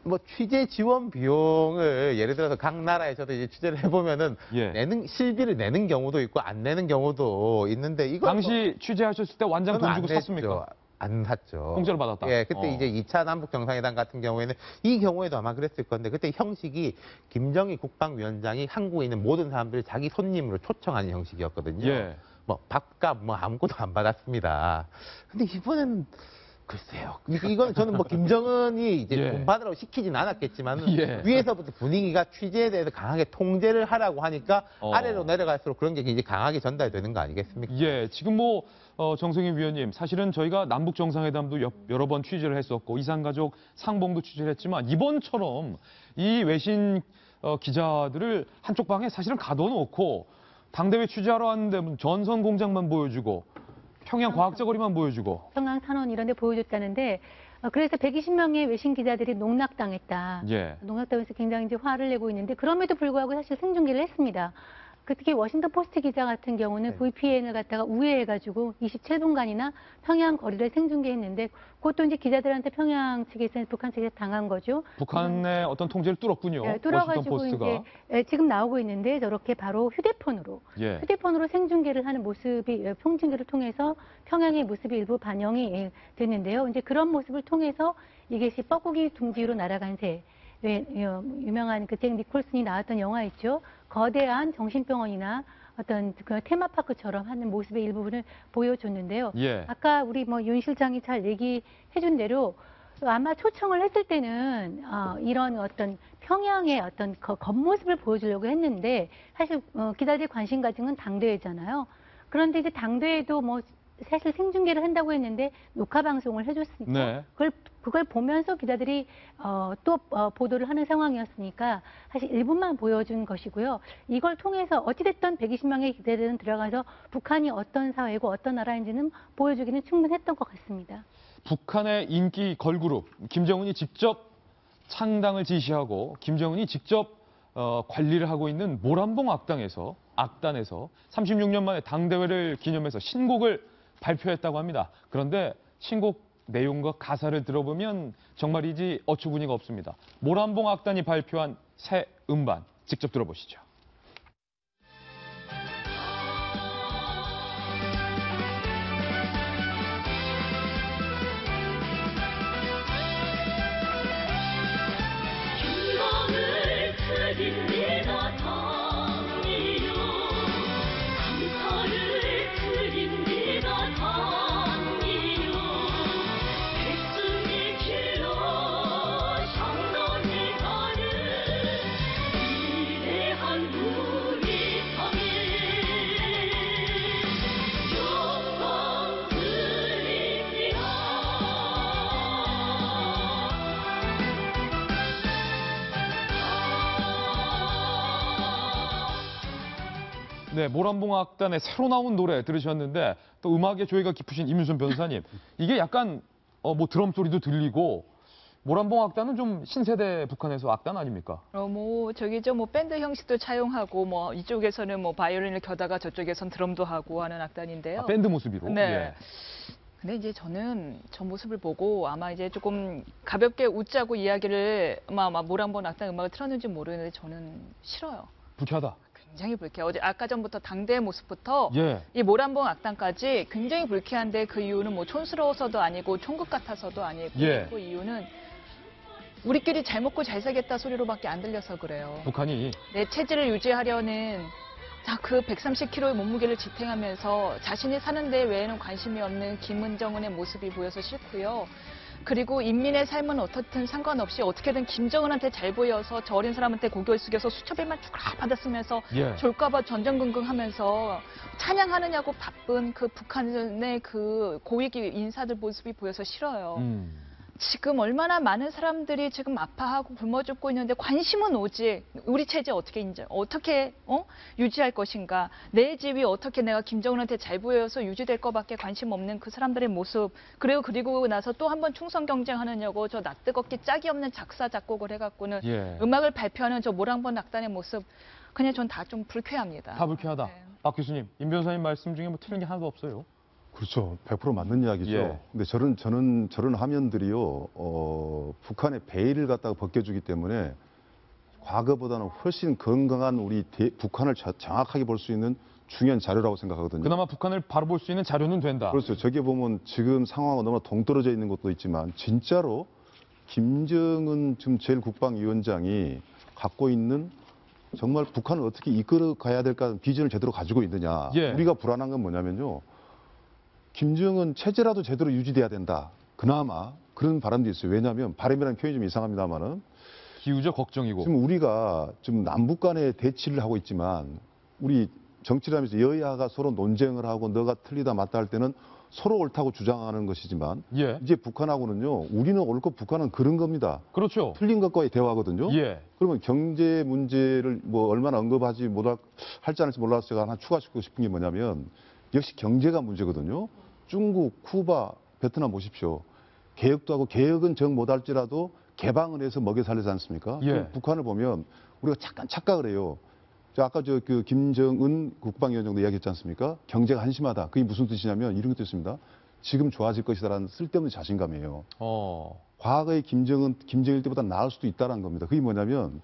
뭐 취재 지원 비용을 예를 들어서 각 나라에서도 이제 취재를 해보면은 예. 실비를 내는 경우도 있고 안 내는 경우도 있는데 이거 당시 취재하셨을 때 완장 돈 주고 샀습니까? 안 샀죠. 공짜로 받았다. 예, 그때 이제 2차 남북 정상회담 같은 경우에는 이 경우에도 아마 그랬을 건데 그때 형식이 김정일 국방위원장이 한국에 있는 모든 사람들을 자기 손님으로 초청하는 형식이었거든요. 예. 뭐 밥값 뭐 아무것도 안 받았습니다. 근데 이번엔 글쎄요. 이건 저는 뭐 김정은이 이제 예. 돈 받으라고 시키진 않았겠지만은 예. 위에서부터 분위기가 취재에 대해서 강하게 통제를 하라고 하니까 어. 아래로 내려갈수록 그런 게 이제 강하게 전달되는 거 아니겠습니까? 예, 지금 뭐 정성희 위원님, 사실은 저희가 남북 정상회담도 여러 번 취재를 했었고 이산가족 상봉도 취재를 했지만 이번처럼 이 외신 기자들을 한쪽 방에 사실은 가둬놓고 당대회 취재하러 왔는데 전선 공장만 보여주고 평양 과학자거리만 보여주고 평양 산원 이런 데 보여줬다는데 그래서 120명의 외신 기자들이 농락당했다. 예. 농락당해서 굉장히 이제 화를 내고 있는데 그럼에도 불구하고 사실 생중계를 했습니다. 특히 워싱턴 포스트 기자 같은 경우는 VPN을 갖다가 우회해가지고 27분간이나 평양 거리를 생중계했는데 그것도 이제 기자들한테 평양 측에서 북한 측에서 당한 거죠. 북한의 어떤 통제를 뚫었군요. 네, 워싱턴 뚫어가지고 포스트가. 이제 지금 나오고 있는데 저렇게 바로 휴대폰으로 생중계를 하는 모습이 통중계를 통해서 평양의 모습이 일부 반영이 됐는데요. 이제 그런 모습을 통해서 이것이 뻐꾸기 둥지로 날아간 새. 유명한 그 잭 니콜슨이 나왔던 영화 있죠. 거대한 정신병원이나 어떤 그 테마파크처럼 하는 모습의 일부분을 보여줬는데요. 예. 아까 우리 윤 실장이 잘 얘기해준 대로 아마 초청을 했을 때는 이런 어떤 평양의 어떤 겉모습을 보여주려고 했는데 사실 기자들이 관심 가진 건 당대회잖아요. 그런데 이제 당대회도 사실 생중계를 한다고 했는데 녹화 방송을 해줬으니까 네. 그걸 보면서 기자들이 또 보도를 하는 상황이었으니까 사실 일부만 보여준 것이고요. 이걸 통해서 어찌됐든 120명의 기자들은 들어가서 북한이 어떤 사회고 어떤 나라인지는 보여주기는 충분했던 것 같습니다. 북한의 인기 걸그룹 김정은이 직접 창당을 지시하고 김정은이 직접 관리를 하고 있는 모란봉 악단에서 36년 만에 당대회를 기념해서 신곡을 발표했다고 합니다. 그런데 신곡 내용과 가사를 들어보면 정말이지 어처구니가 없습니다. 모란봉 악단이 발표한 새 음반 직접 들어보시죠. 네, 모란봉 악단의 새로 나온 노래 들으셨는데 또 음악에 조예가 깊으신 이민순 변호사님, 이게 약간 드럼 소리도 들리고 모란봉 악단은 좀 신세대 북한에서 악단 아닙니까? 밴드 형식도 차용하고 이쪽에서는 바이올린을 켜다가 저쪽에선 드럼도 하고 하는 악단인데요. 밴드 모습으로. 네. 예. 근데 이제 저는 저 모습을 보고 아마 이제 조금 가볍게 웃자고 이야기를 아마 모란봉 악단 음악을 틀었는지 모르는데 저는 싫어요. 불쾌하다. 굉장히 불쾌해요. 아까 전부터 당대의 모습부터 예. 이 모란봉 악단까지 굉장히 불쾌한데 그 이유는 촌스러워서도 아니고 총각 같아서도 아니고 예. 그 이유는 우리끼리 잘 먹고 잘 살겠다 소리로밖에 안 들려서 그래요. 북한이 내 체질을 유지하려는 그 130kg의 몸무게를 지탱하면서 자신이 사는 데 외에는 관심이 없는 김은정은의 모습이 보여서 싫고요. 그리고 인민의 삶은 어떻든 상관없이 어떻게든 김정은한테 잘 보여서 저 어린 사람한테 고개 숙여서 수첩에만 쭈그라 받았으면서 예. 졸까봐 전전긍긍하면서 찬양하느냐고 바쁜 그 북한의 그 고위기 인사들 모습이 보여서 싫어요. 지금 얼마나 많은 사람들이 지금 아파하고 굶어 죽고 있는데 관심은 오직 우리 체제 어떻게 유지할 것인가, 내 집이 어떻게 내가 김정은한테 잘 보여서 유지될 것밖에 관심 없는 그 사람들의 모습, 그리고 나서 또 한 번 충성 경쟁하느냐고 저 낯뜨겁게 짝이 없는 작사 작곡을 해갖고는 예. 음악을 발표하는 저 모란봉 악단의 모습, 그냥 전 다 좀 불쾌합니다. 다 불쾌하다. 네. 박 교수님, 임 변호사님 말씀 중에 틀린 게 하나도 없어요. 그렇죠. 100% 맞는 이야기죠. 예. 근데 저런 화면들이요, 북한의 베일을 갖다가 벗겨주기 때문에 과거보다는 훨씬 건강한 우리 북한을 정확하게 볼 수 있는 중요한 자료라고 생각하거든요. 그나마 북한을 바로 볼 수 있는 자료는 된다. 그렇죠. 저게 보면 지금 상황과 너무나 동떨어져 있는 것도 있지만 진짜로 김정은 지금 제1국방위원장이 갖고 있는 정말 북한을 어떻게 이끌어 가야 될까 비전을 제대로 가지고 있느냐. 예. 우리가 불안한 건 뭐냐면요. 김정은 체제라도 제대로 유지돼야 된다. 그나마 그런 바람도 있어요. 왜냐하면 바람이라는 표현이 좀 이상합니다만은 기우적 걱정이고. 지금 우리가 지금 남북 간의 대치를 하고 있지만 우리 정치를 하면서 여야가 서로 논쟁을 하고 너가 틀리다 맞다 할 때는 서로 옳다고 주장하는 것이지만 예. 이제 북한하고는요. 우리는 옳고 북한은 그런 겁니다. 그렇죠. 틀린 것과의 대화거든요. 예. 그러면 경제 문제를 뭐 얼마나 언급하지 할지 않을지 몰라서 제가 하나 추가시키고 싶은 게 뭐냐면 역시 경제가 문제거든요. 중국, 쿠바, 베트남 보십시오. 개혁도 하고 개혁은 정 못할지라도 개방을 해서 먹여 살리지 않습니까? 예. 북한을 보면 우리가 착각을 해요. 아까 그 김정은 국방위원장도 이야기했지 않습니까? 경제가 한심하다. 그게 무슨 뜻이냐면 이런 것도 있습니다. 지금 좋아질 것이다라는 쓸데없는 자신감이에요. 과거의 김정일 때보다 나을 수도 있다는 겁니다. 그게 뭐냐면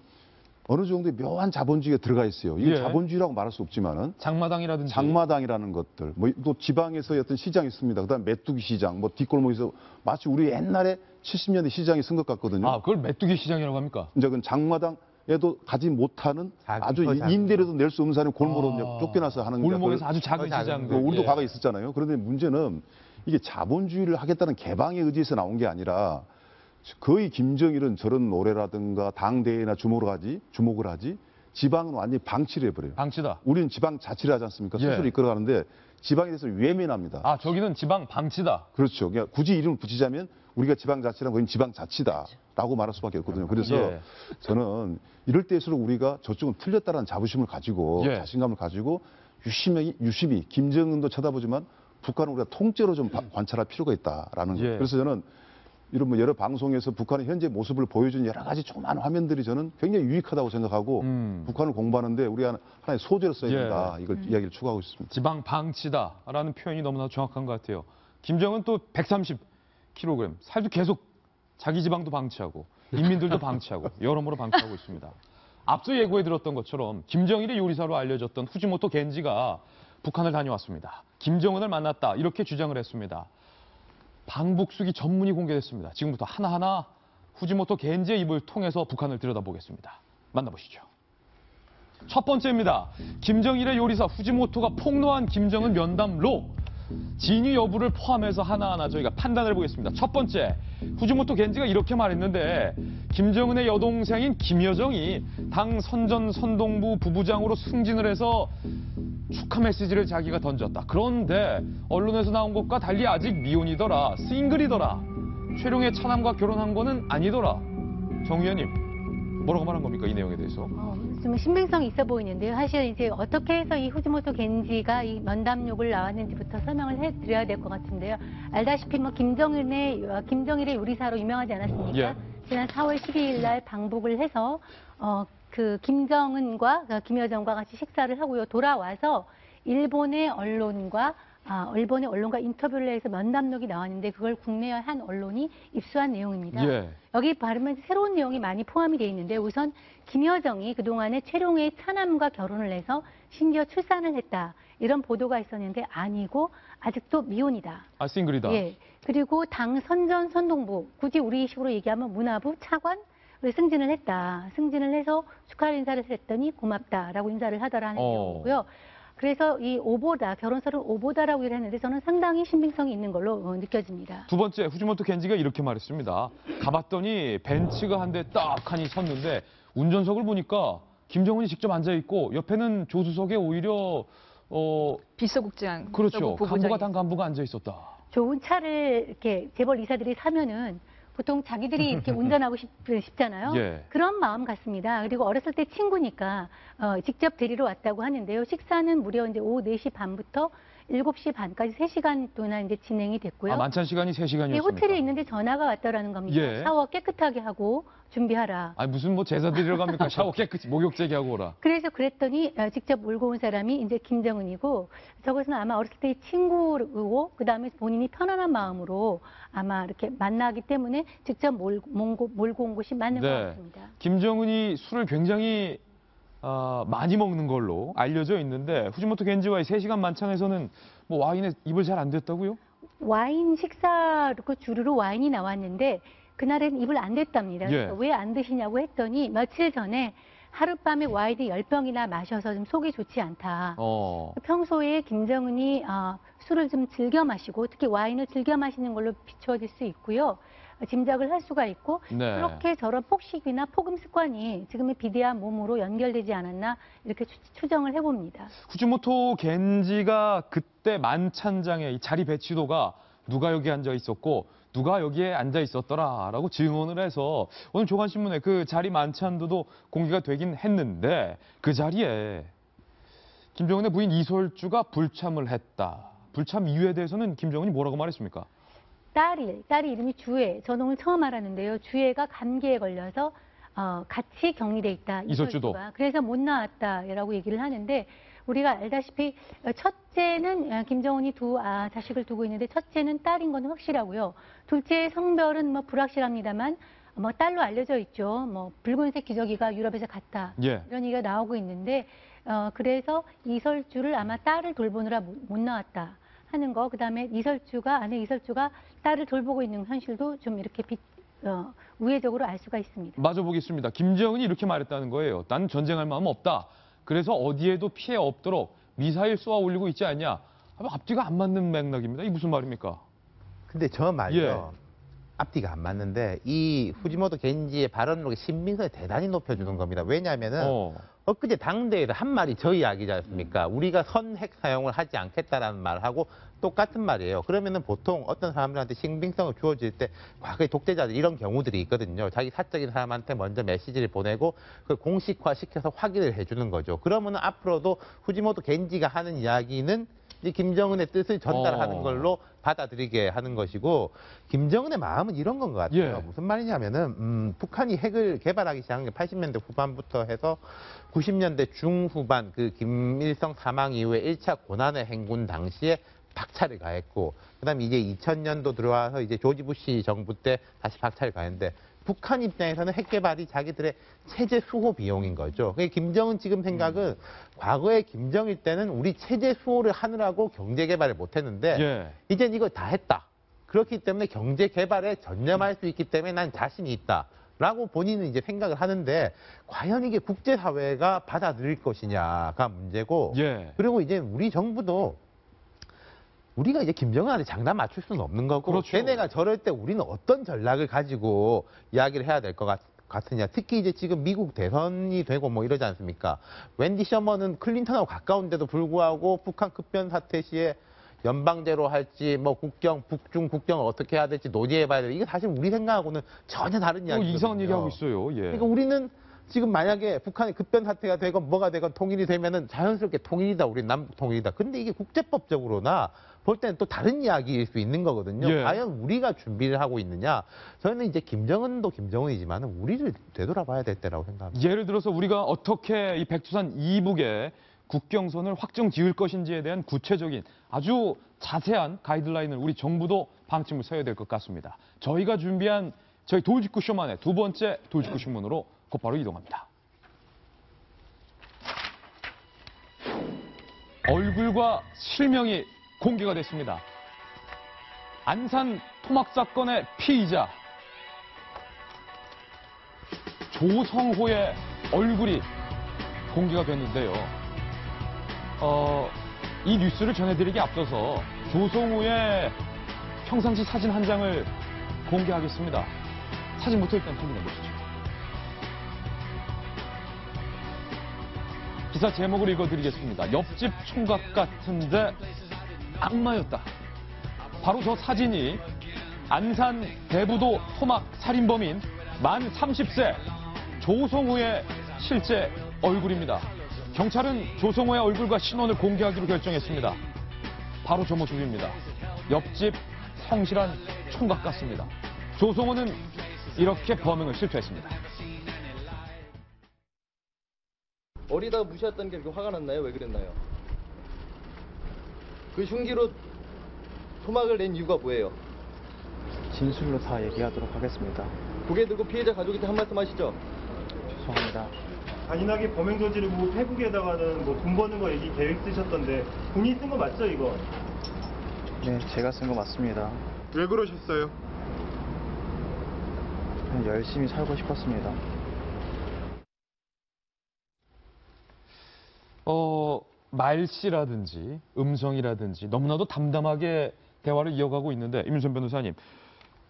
어느 정도의 묘한 자본주의가 들어가 있어요. 이게 예. 자본주의라고 말할 수 없지만은 장마당이라든지. 장마당이라는 것들, 뭐 또 지방에서의 어떤 시장이 있습니다. 그다음 메뚜기 시장, 뭐 뒷골목에서 마치 우리 옛날에 70년대 시장이 쓴 것 같거든요. 아, 그걸 메뚜기 시장이라고 합니까? 이제 그 장마당에도 가지 못하는 아주 임대료도 낼 수 없는 사람이 골목으로 쫓겨나서 하는 골목에서 아주 작은 시장들. 우리도 예. 과거에 있었잖아요. 그런데 문제는 이게 자본주의를 하겠다는 개방의 의지에서 나온 게 아니라 거의 김정일은 저런 노래라든가 당대회나 주목을 하지 지방은 완전히 방치를 해버려요. 방치다. 우리는 지방 자치를 하지 않습니까? 예. 스스로 이끌어가는데 지방에 대해서 외면합니다. 아, 저기는 지방 방치다. 그렇죠. 그러니까 굳이 이름을 붙이자면 우리가 지방 자치라면 거긴 지방 자치다라고 말할 수밖에 없거든요. 그래서 예. 저는 이럴 때일수록 우리가 저쪽은 틀렸다는 자부심을 가지고 예. 자신감을 가지고 유심히 김정은도 쳐다보지만 북한은 우리가 통째로 좀 관찰할 필요가 있다라는 거예요. 예. 그래서 저는 이런 뭐 여러 방송에서 북한의 현재 모습을 보여주는 여러 가지 조그마한 화면들이 저는 굉장히 유익하다고 생각하고 북한을 공부하는데 우리가 하나의 소재로 써야 된다. 이걸 이야기를 추구하고 있습니다. 지방 방치다라는 표현이 너무나 정확한 것 같아요. 김정은 또 130kg, 살도 계속 자기 지방도 방치하고 인민들도 방치하고 여러모로 방치하고 있습니다. 앞서 예고해드렸던 것처럼 김정일의 요리사로 알려졌던 후지모토 겐지가 북한을 다녀왔습니다. 김정은을 만났다 이렇게 주장을 했습니다. 방북수기 전문이 공개됐습니다. 지금부터 하나하나 후지모토 겐지의 입을 통해서 북한을 들여다보겠습니다. 만나보시죠. 첫 번째입니다. 김정일의 요리사 후지모토가 폭로한 김정은 면담록. 진위 여부를 포함해서 하나하나 저희가 판단을 해보겠습니다. 첫 번째, 후지모토 겐지가 이렇게 말했는데 김정은의 여동생인 김여정이 당 선동부 부부장으로 승진을 해서 축하 메시지를 자기가 던졌다. 그런데 언론에서 나온 것과 달리 아직 미혼이더라. 싱글이더라. 최룡의 차남과 결혼한 거는 아니더라. 정 의원님, 뭐라고 말한 겁니까? 이 내용에 대해서. 좀 신빙성이 있어 보이는데요. 사실 이제 어떻게 해서 이 후지모토 겐지가 이 면담록을 나왔는지부터 설명을 해드려야 될 것 같은데요. 알다시피 뭐 김정일의 요리사로 유명하지 않았습니까? 예. 지난 4월 12일 날 방북을 해서 그 김정은과 김여정과 같이 식사를 하고요. 돌아와서 일본의 언론과 인터뷰를 해서 면담록이 나왔는데 그걸 국내의 한 언론이 입수한 내용입니다. 예. 여기 바르면 새로운 내용이 많이 포함이 되어 있는데 우선 김여정이 그동안에 최룡의 차남과 결혼을 해서 심지어 출산을 했다. 이런 보도가 있었는데 아니고 아직도 미혼이다. 아, 싱글이다. 예. 그리고 당 선동부, 굳이 우리식으로 얘기하면 문화부 차관 을 승진을 했다. 승진을 해서 축하 인사를 했더니 고맙다라고 인사를 하더라는 내용이고요. 그래서 이 오보다, 결혼설은 오보다라고 했는데 저는 상당히 신빙성이 있는 걸로 느껴집니다. 두 번째, 후지모토 겐지가 이렇게 말했습니다. 가봤더니 벤츠가 한 대 딱하니 섰는데 운전석을 보니까 김정은이 직접 앉아있고 옆에는 조수석에 오히려 비서국장, 그렇죠. 당 간부가 앉아있었다. 좋은 차를 이렇게 재벌 이사들이 사면은 보통 자기들이 이렇게 운전하고 싶잖아요. 예. 그런 마음 같습니다. 그리고 어렸을 때 친구니까 직접 데리러 왔다고 하는데요. 식사는 무려 이제 오후 4시 반부터 7시 반까지 3시간 동안 이제 진행이 됐고요. 만찬 시간이 3시간이었습니까? 호텔에 있는데 전화가 왔다라는 겁니다. 예. 샤워 깨끗하게 하고 준비하라. 무슨 뭐 제사 드리러 갑니까? 샤워 깨끗이 목욕제기 하고 오라. 그래서 그랬더니 직접 몰고 온 사람이 이제 김정은이고, 저것은 아마 어렸을 때의 친구고, 그다음에 본인이 편안한 마음으로 아마 이렇게 만나기 때문에 직접 몰고 온 것이 맞는 것 같습니다. 김정은이 술을 굉장히 많이 먹는 걸로 알려져 있는데, 후지모토 겐지와의 3시간 만찬에서는 뭐 와인에 입을 잘 안 댔다고요? 와인 식사 그 주류로 와인이 나왔는데 그날은 입을 안 댔답니다. 예. 왜 안 드시냐고 했더니 며칠 전에 하룻밤에 와인을 10병이나 마셔서 좀 속이 좋지 않다. 평소에 김정은이 술을 좀 즐겨 마시고 특히 와인을 즐겨 마시는 걸로 비추어질 수 있고요. 짐작을 할 수가 있고, 네. 그렇게 저런 폭식이나 폭음 습관이 지금의 비대한 몸으로 연결되지 않았나 이렇게 추정을 해봅니다. 후지모토 겐지가 그때 만찬장에 이 자리 배치도가 누가 여기 앉아 있었고 누가 여기에 앉아 있었더라라고 증언을 해서 오늘 조간신문에 그 자리 만찬도도 공개가 되긴 했는데, 그 자리에 김정은의 부인 이솔주가 불참을 했다. 불참 이유에 대해서는 김정은이 뭐라고 말했습니까? 딸이 이름이 주애. 저는 오늘 처음 알았는데요. 주애가 감기에 걸려서 같이 격리돼 있다. 이솔주도. 그래서 못 나왔다라고 얘기를 하는데, 우리가 알다시피 첫째는 김정은이 두 자식을 두고 있는데 첫째는 딸인 건 확실하고요. 둘째의 성별은 뭐 불확실합니다만 뭐 딸로 알려져 있죠. 뭐 붉은색 기저귀가 유럽에서 갔다. 예. 이런 얘기가 나오고 있는데 그래서 이설주를 아마 딸을 돌보느라 못 나왔다 하는 거. 그다음에 아내 이설주가 딸을 돌보고 있는 현실도 좀 이렇게 우회적으로 알 수가 있습니다. 마저 보겠습니다. 김정은이 이렇게 말했다는 거예요. 난 전쟁할 마음 없다. 그래서 어디에도 피해 없도록 미사일 쏘아 올리고 있지 않냐. 앞뒤가 안 맞는 맥락입니다. 이게 무슨 말입니까? 근데 저 말이요. 예. 앞뒤가 안 맞는데 이 후지모토 겐지의 발언으로 신빙성을 대단히 높여주는 겁니다. 왜냐하면은 엊그제 당대에서 한 말이 저 이야기지 않습니까? 우리가 선핵 사용을 하지 않겠다라는 말하고 똑같은 말이에요. 그러면은 보통 어떤 사람들한테 신빙성을 주어질 때 과거의 독재자들 이런 경우들이 있거든요. 자기 사적인 사람한테 먼저 메시지를 보내고 그걸 공식화시켜서 확인을 해주는 거죠. 그러면은 앞으로도 후지모토 겐지가 하는 이야기는 이 김정은의 뜻을 전달하는 걸로 받아들이게 하는 것이고, 김정은의 마음은 이런 건 것 같아요. 예. 무슨 말이냐면은 북한이 핵을 개발하기 시작한 게 80년대 후반부터 해서 90년대 중후반 그 김일성 사망 이후에 1차 고난의 행군 당시에 박차를 가했고, 그다음에 이제 2000년도 들어와서 이제 조지 부시 정부 때 다시 박차를 가했는데, 북한 입장에서는 핵 개발이 자기들의 체제 수호 비용인 거죠. 김정은 지금 생각은 과거에 김정일 때는 우리 체제 수호를 하느라고 경제 개발을 못 했는데 이젠 이걸 다 했다. 그렇기 때문에 경제 개발에 전념할 수 있기 때문에 난 자신이 있다. 라고 본인은 이제 생각을 하는데, 과연 이게 국제사회가 받아들일 것이냐가 문제고, 그리고 이제 우리 정부도 우리가 이제 김정은한테 장난 맞출 수는 없는 거고, 그렇죠. 걔네가 저럴 때 우리는 어떤 전략을 가지고 이야기를 해야 될 것 같으냐. 특히 이제 지금 미국 대선이 되고 뭐 이러지 않습니까? 웬디 셔먼은 클린턴하고 가까운데도 불구하고 북한 급변 사태 시에 연방제로 할지 뭐 북중 국경을 어떻게 해야 될지 논의해봐야 돼. 이게 사실 우리 생각하고는 전혀 다른 이야기거든요. 이상한 얘기하고 있어요. 그러니까 우리는 지금 만약에 북한의 급변 사태가 되건 뭐가 되건 통일이 되면은 자연스럽게 통일이다. 우리 남북 통일이다. 근데 이게 국제법적으로나 볼 때는 또 다른 이야기일 수 있는 거거든요. 과연 우리가 준비를 하고 있느냐. 저는 이제 김정은도 김정은이지만 우리를 되돌아봐야 될 때라고 생각합니다. 예를 들어서 우리가 어떻게 이 백두산 이북에 국경선을 확정 지을 것인지에 대한 구체적인 아주 자세한 가이드라인을 우리 정부도 방침을 세워야 될 것 같습니다. 저희가 준비한 저희 돌직구 쇼만의 두 번째 돌직구 신문으로 곧바로 이동합니다. 얼굴과 실명이 공개가 됐습니다. 안산 토막 사건의 피의자 조성호의 얼굴이 공개가 됐는데요. 이 뉴스를 전해드리기 앞서서 조성호의 평상시 사진 한 장을 공개하겠습니다. 사진부터 일단 확인해 보시죠. 기사 제목을 읽어드리겠습니다. 옆집 총각 같은데 악마였다. 바로 저 사진이 안산 대부도 토막 살인범인 만 30세 조성우의 실제 얼굴입니다. 경찰은 조성우의 얼굴과 신원을 공개하기로 결정했습니다. 바로 저 모습입니다. 옆집 성실한 총각 같습니다. 조성호는 이렇게 범행을 실패했습니다. 어리다가 무시했다는 게 그렇게 화가 났나요? 왜 그랬나요? 그 흉기로 토막을 낸 이유가 뭐예요? 진술로 다 얘기하도록 하겠습니다. 고개 들고 피해자 가족한테 한 말씀 하시죠. 죄송합니다. 잔인하게 범행 저지르고 페북에다가는 뭐 돈 버는 거 얘기 계획 쓰셨던데 본인이 쓴 거 맞죠 이거? 네, 제가 쓴 거 맞습니다. 왜 그러셨어요? 그냥 열심히 살고 싶었습니다. 말씨라든지 음성이라든지 너무나도 담담하게 대화를 이어가고 있는데 임윤선 변호사님,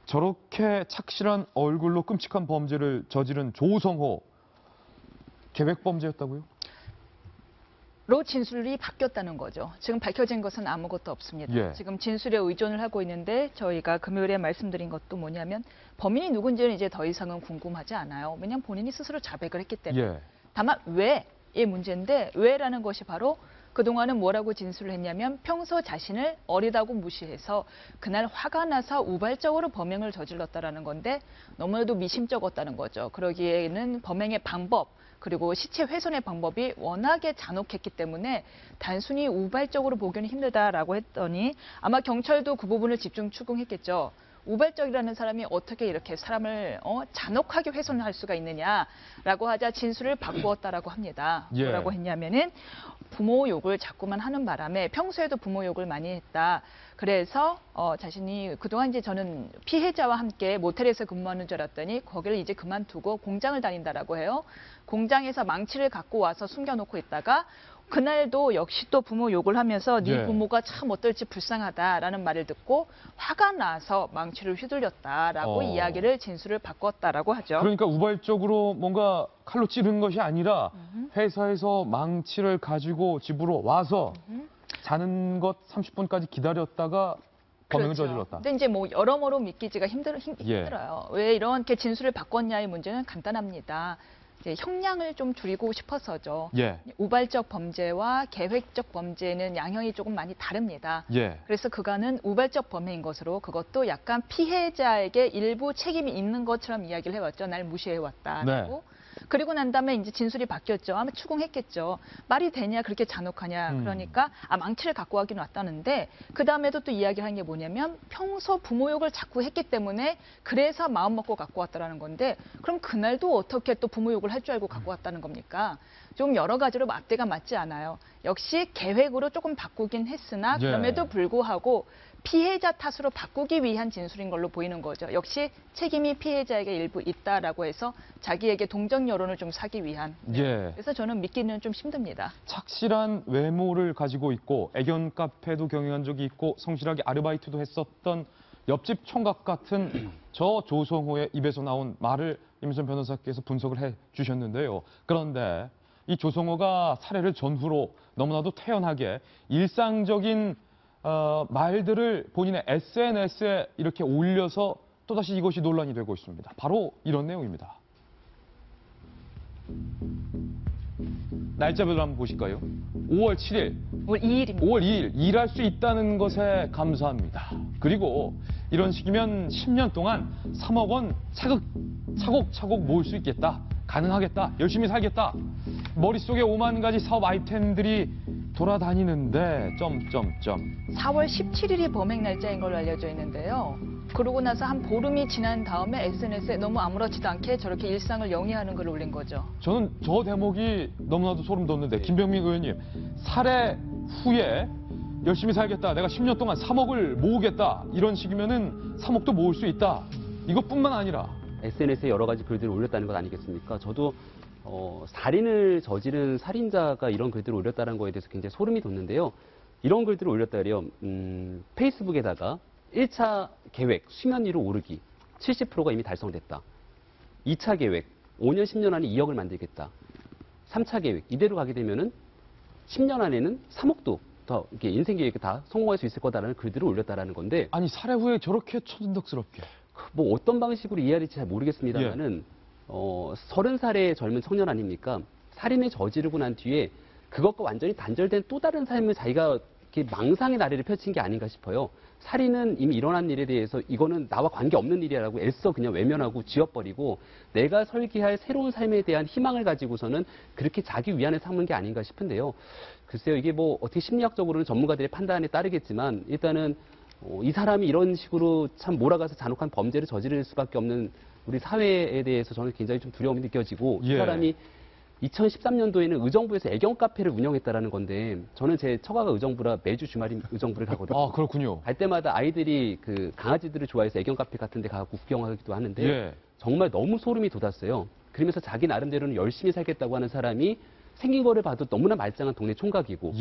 저렇게 착실한 얼굴로 끔찍한 범죄를 저지른 조성호 계획범죄였다고요? 로 진술이 바뀌었다는 거죠. 지금 밝혀진 것은 아무것도 없습니다. 예. 지금 진술에 의존을 하고 있는데 저희가 금요일에 말씀드린 것도 뭐냐면 범인이 누군지는 이제 더 이상은 궁금하지 않아요. 왜냐하면 본인이 스스로 자백을 했기 때문에. 예. 다만 왜의 문제인데 왜라는 것이 바로 그동안은 뭐라고 진술을 했냐면 평소 자신을 어리다고 무시해서 그날 화가 나서 우발적으로 범행을 저질렀다라는 건데 너무나도 미심쩍었다는 거죠. 그러기에는 범행의 방법 그리고 시체 훼손의 방법이 워낙에 잔혹했기 때문에 단순히 우발적으로 보기는 힘들다라고 했더니 아마 경찰도 그 부분을 집중 추궁했겠죠. 우발적이라는 사람이 어떻게 이렇게 사람을 잔혹하게 훼손할 수가 있느냐라고 하자 진술을 바꾸었다라고 합니다. 예. 뭐라고 했냐면은 부모 욕을 자꾸만 하는 바람에 평소에도 부모 욕을 많이 했다. 그래서 자신이 그동안 이제 저는 피해자와 함께 모텔에서 근무하는 줄 알았더니 거기를 이제 그만두고 공장을 다닌다라고 해요. 공장에서 망치를 갖고 와서 숨겨놓고 있다가 그날도 역시 또 부모 욕을 하면서 네 예. 부모가 참 어떨지 불쌍하다라는 말을 듣고 화가 나서 망치를 휘둘렸다라고 이야기를 진술을 바꿨다라고 하죠. 그러니까 우발적으로 뭔가 칼로 찌른 것이 아니라 회사에서 망치를 가지고 집으로 와서 자는 것 30분까지 기다렸다가 범행을 그렇죠. 저질렀다. 근데 이제 뭐 여러모로 믿기지가 힘들어요. 왜 이렇게 진술을 바꿨냐의 문제는 간단합니다. 이제 형량을 좀 줄이고 싶어서죠. 예. 우발적 범죄와 계획적 범죄는 양형이 조금 많이 다릅니다. 예. 그래서 그간은 우발적 범행인 것으로 그것도 약간 피해자에게 일부 책임이 있는 것처럼 이야기를 해왔죠. 날 무시해왔다라고. 네. 그리고 난 다음에 이제 진술이 바뀌었죠. 아마 추궁했겠죠. 말이 되냐 그렇게 잔혹하냐. 그러니까 망치를 갖고 가긴 왔다는데 그 다음에도 또 이야기를 한 게 뭐냐면 평소 부모 욕을 자꾸 했기 때문에 그래서 마음 먹고 갖고 왔다라는 건데 그럼 그날도 어떻게 또 부모 욕을 할 줄 알고 갖고 왔다는 겁니까? 좀 여러 가지로 앞뒤가 맞지 않아요. 역시 계획으로 조금 바꾸긴 했으나 그럼에도 불구하고 피해자 탓으로 바꾸기 위한 진술인 걸로 보이는 거죠. 역시 책임이 피해자에게 일부 있다라고 해서 자기에게 동정 여론을 좀 사기 위한. 예. 그래서 저는 믿기는 좀 힘듭니다. 착실한 외모를 가지고 있고 애견 카페도 경영한 적이 있고 성실하게 아르바이트도 했었던 옆집 총각 같은 저 조성호의 입에서 나온 말을 임선 변호사께서 분석을 해 주셨는데요. 그런데 이 조성호가 살해를 전후로 너무나도 태연하게 일상적인 말들을 본인의 SNS에 이렇게 올려서 또다시 이것이 논란이 되고 있습니다. 바로 이런 내용입니다. 날짜별로 한번 보실까요? 5월 7일. 5월 2일입니다. 5월 2일. 일할 수 있다는 것에 감사합니다. 그리고 이런 식이면 10년 동안 3억 원 차곡차곡 모을 수 있겠다. 가능하겠다. 열심히 살겠다. 머릿속에 5만 가지 사업 아이템들이 돌아다니는데 점점점. 4월 17일이 범행 날짜인 걸로 알려져 있는데요. 그러고 나서 한 보름이 지난 다음에 SNS에 너무 아무렇지도 않게 저렇게 일상을 영위하는 걸 올린 거죠. 저는 저 대목이 너무나도 소름 돋는데 김병민 의원님, 살해 후에 열심히 살겠다. 내가 10년 동안 3억을 모으겠다. 이런 식이면은 3억도 모을 수 있다. 이것뿐만 아니라 SNS에 여러 가지 글들을 올렸다는 것 아니겠습니까? 저도 살인을 저지른 살인자가 이런 글들을 올렸다는 거에 대해서 굉장히 소름이 돋는데요. 이런 글들을 올렸다면 페이스북에다가 1차 계획 수면위로 오르기 70%가 이미 달성됐다. 2차 계획 5년 10년 안에 2억을 만들겠다. 3차 계획 이대로 가게 되면은 10년 안에는 3억도 더 이렇게 인생 계획이 다 성공할 수 있을 거다라는 글들을 올렸다라는 건데 아니 살해 후에 저렇게 천덕스럽게 뭐 어떤 방식으로 이해해야 될지 잘 모르겠습니다만은 30살의 젊은 청년 아닙니까? 살인을 저지르고 난 뒤에 그것과 완전히 단절된 또 다른 삶을 자기가 이렇게 망상의 나래를 펼친 게 아닌가 싶어요. 살인은 이미 일어난 일에 대해서 이거는 나와 관계없는 일이라고 애써 그냥 외면하고 지워버리고 내가 설계할 새로운 삶에 대한 희망을 가지고서는 그렇게 자기 위안을 삼은 게 아닌가 싶은데요. 글쎄요, 이게 뭐 어떻게 심리학적으로는 전문가들의 판단에 따르겠지만 일단은 이 사람이 이런 식으로 참 몰아가서 잔혹한 범죄를 저지를 수밖에 없는 우리 사회에 대해서 저는 굉장히 좀 두려움이 느껴지고 이 사람이 2013년도에는 의정부에서 애견 카페를 운영했다라는 건데 저는 제 처가가 의정부라 매주 주말인 의정부를 가거든요. 아, 그렇군요. 갈 때마다 아이들이 그 강아지들을 좋아해서 애견 카페 같은 데 가고 구경하기도 하는데 정말 너무 소름이 돋았어요. 그러면서 자기 나름대로는 열심히 살겠다고 하는 사람이 생긴 거를 봐도 너무나 말짱한 동네 총각이고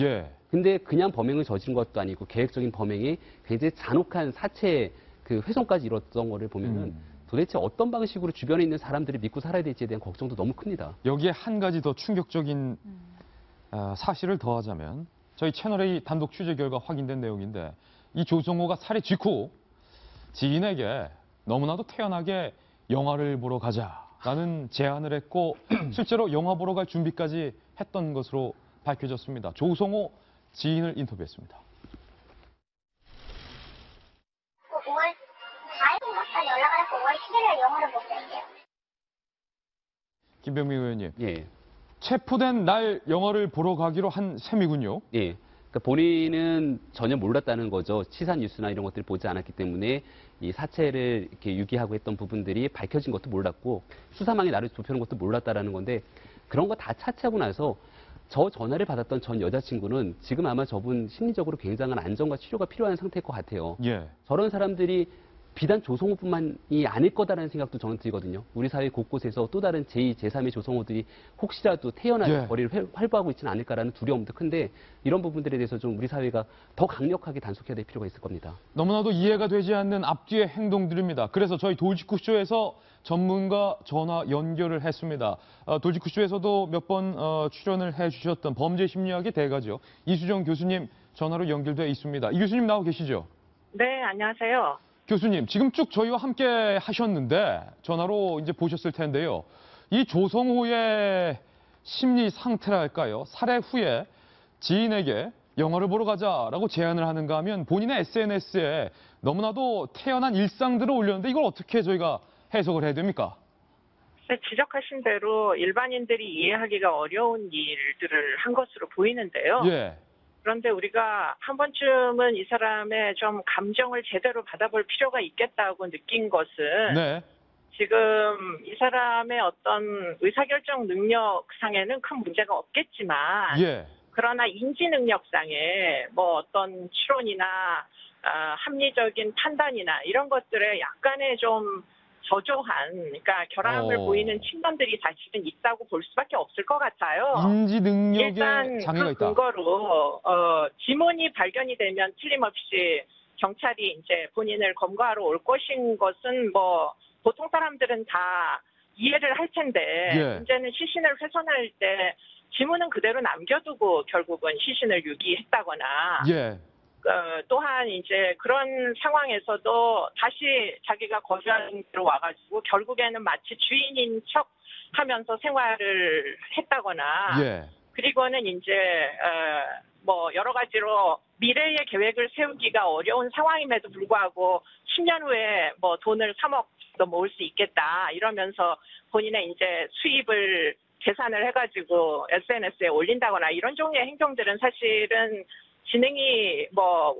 근데 그냥 범행을 저지른 것도 아니고 계획적인 범행이 굉장히 잔혹한 사체 그 훼손까지 이뤘던 거를 보면은 도대체 어떤 방식으로 주변에 있는 사람들을 믿고 살아야 될지에 대한 걱정도 너무 큽니다. 여기에 한 가지 더 충격적인 사실을 더하자면 저희 채널의 단독 취재 결과 확인된 내용인데 이 조성호가 살해 직후 지인에게 너무나도 태연하게 영화를 보러 가자라는 제안을 했고 실제로 영화 보러 갈 준비까지 했던 것으로 밝혀졌습니다. 조성호 지인을 인터뷰했습니다. 5월 4일인가 연락을 해서 5월 10일에 영화를 보게 됐어요. 김병민 의원님. 체포된 날 영화를 보러 가기로 한 셈이군요. 그러니까 본인은 전혀 몰랐다는 거죠. 치산 뉴스나 이런 것들을 보지 않았기 때문에 이 사체를 이렇게 유기하고 했던 부분들이 밝혀진 것도 몰랐고 수사망에 나를 좁혀놓은 것도 몰랐다라는 건데 그런 거 다 차치하고 나서 저 전화를 받았던 전 여자친구는 지금 아마 저분 심리적으로 굉장한 안정과 치료가 필요한 상태일 것 같아요. 저런 사람들이 비단 조성호뿐만이 아닐 거다라는 생각도 저는 들거든요. 우리 사회 곳곳에서 또 다른 제2, 제3의 조성호들이 혹시라도 태어날 거리를 활보하고 있지는 않을까라는 두려움도 큰데 이런 부분들에 대해서 좀 우리 사회가 더 강력하게 단속해야 될 필요가 있을 겁니다. 너무나도 이해가 되지 않는 앞뒤의 행동들입니다. 그래서 저희 돌직구쇼에서 전문가 전화 연결을 했습니다. 돌직구쇼에서도 몇 번 출연을 해주셨던 범죄심리학의 대가죠. 이수정 교수님 전화로 연결돼 있습니다. 이 교수님 나와 계시죠? 네, 안녕하세요. 교수님, 지금 쭉 저희와 함께 하셨는데 전화로 이제 보셨을 텐데요. 이 조성호의 심리 상태랄까요? 살해 후에 지인에게 영화를 보러 가자라고 제안을 하는가 하면 본인의 SNS에 너무나도 태연한 일상들을 올렸는데 이걸 어떻게 저희가 해석을 해야 됩니까? 네, 지적하신 대로 일반인들이 이해하기가 어려운 일들을 한 것으로 보이는데요. 그런데 우리가 한 번쯤은 이 사람의 좀 감정을 제대로 받아볼 필요가 있겠다고 느낀 것은 지금 이 사람의 어떤 의사결정 능력상에는 큰 문제가 없겠지만 그러나 인지 능력상에 뭐 어떤 추론이나 합리적인 판단이나 이런 것들에 약간의 좀 저조한, 그러니까 결함을 보이는 측면들이 사실은 있다고 볼 수밖에 없을 것 같아요. 인지 능력에 일단 장애가 그 있다. 근거로 지문이 발견이 되면 틀림없이 경찰이 이제 본인을 검거하러 올 것인 것은 뭐 보통 사람들은 다 이해를 할 텐데 문제는 시신을 훼손할 때 지문은 그대로 남겨두고 결국은 시신을 유기했다거나 또한 이제 그런 상황에서도 다시 자기가 거주하는 데로 와가지고 결국에는 마치 주인인 척 하면서 생활을 했다거나 그리고는 이제 뭐 여러 가지로 미래의 계획을 세우기가 어려운 상황임에도 불구하고 10년 후에 뭐 돈을 3억도 모을 수 있겠다 이러면서 본인의 이제 수입을 계산을 해가지고 SNS에 올린다거나 이런 종류의 행동들은 사실은 지능이 뭐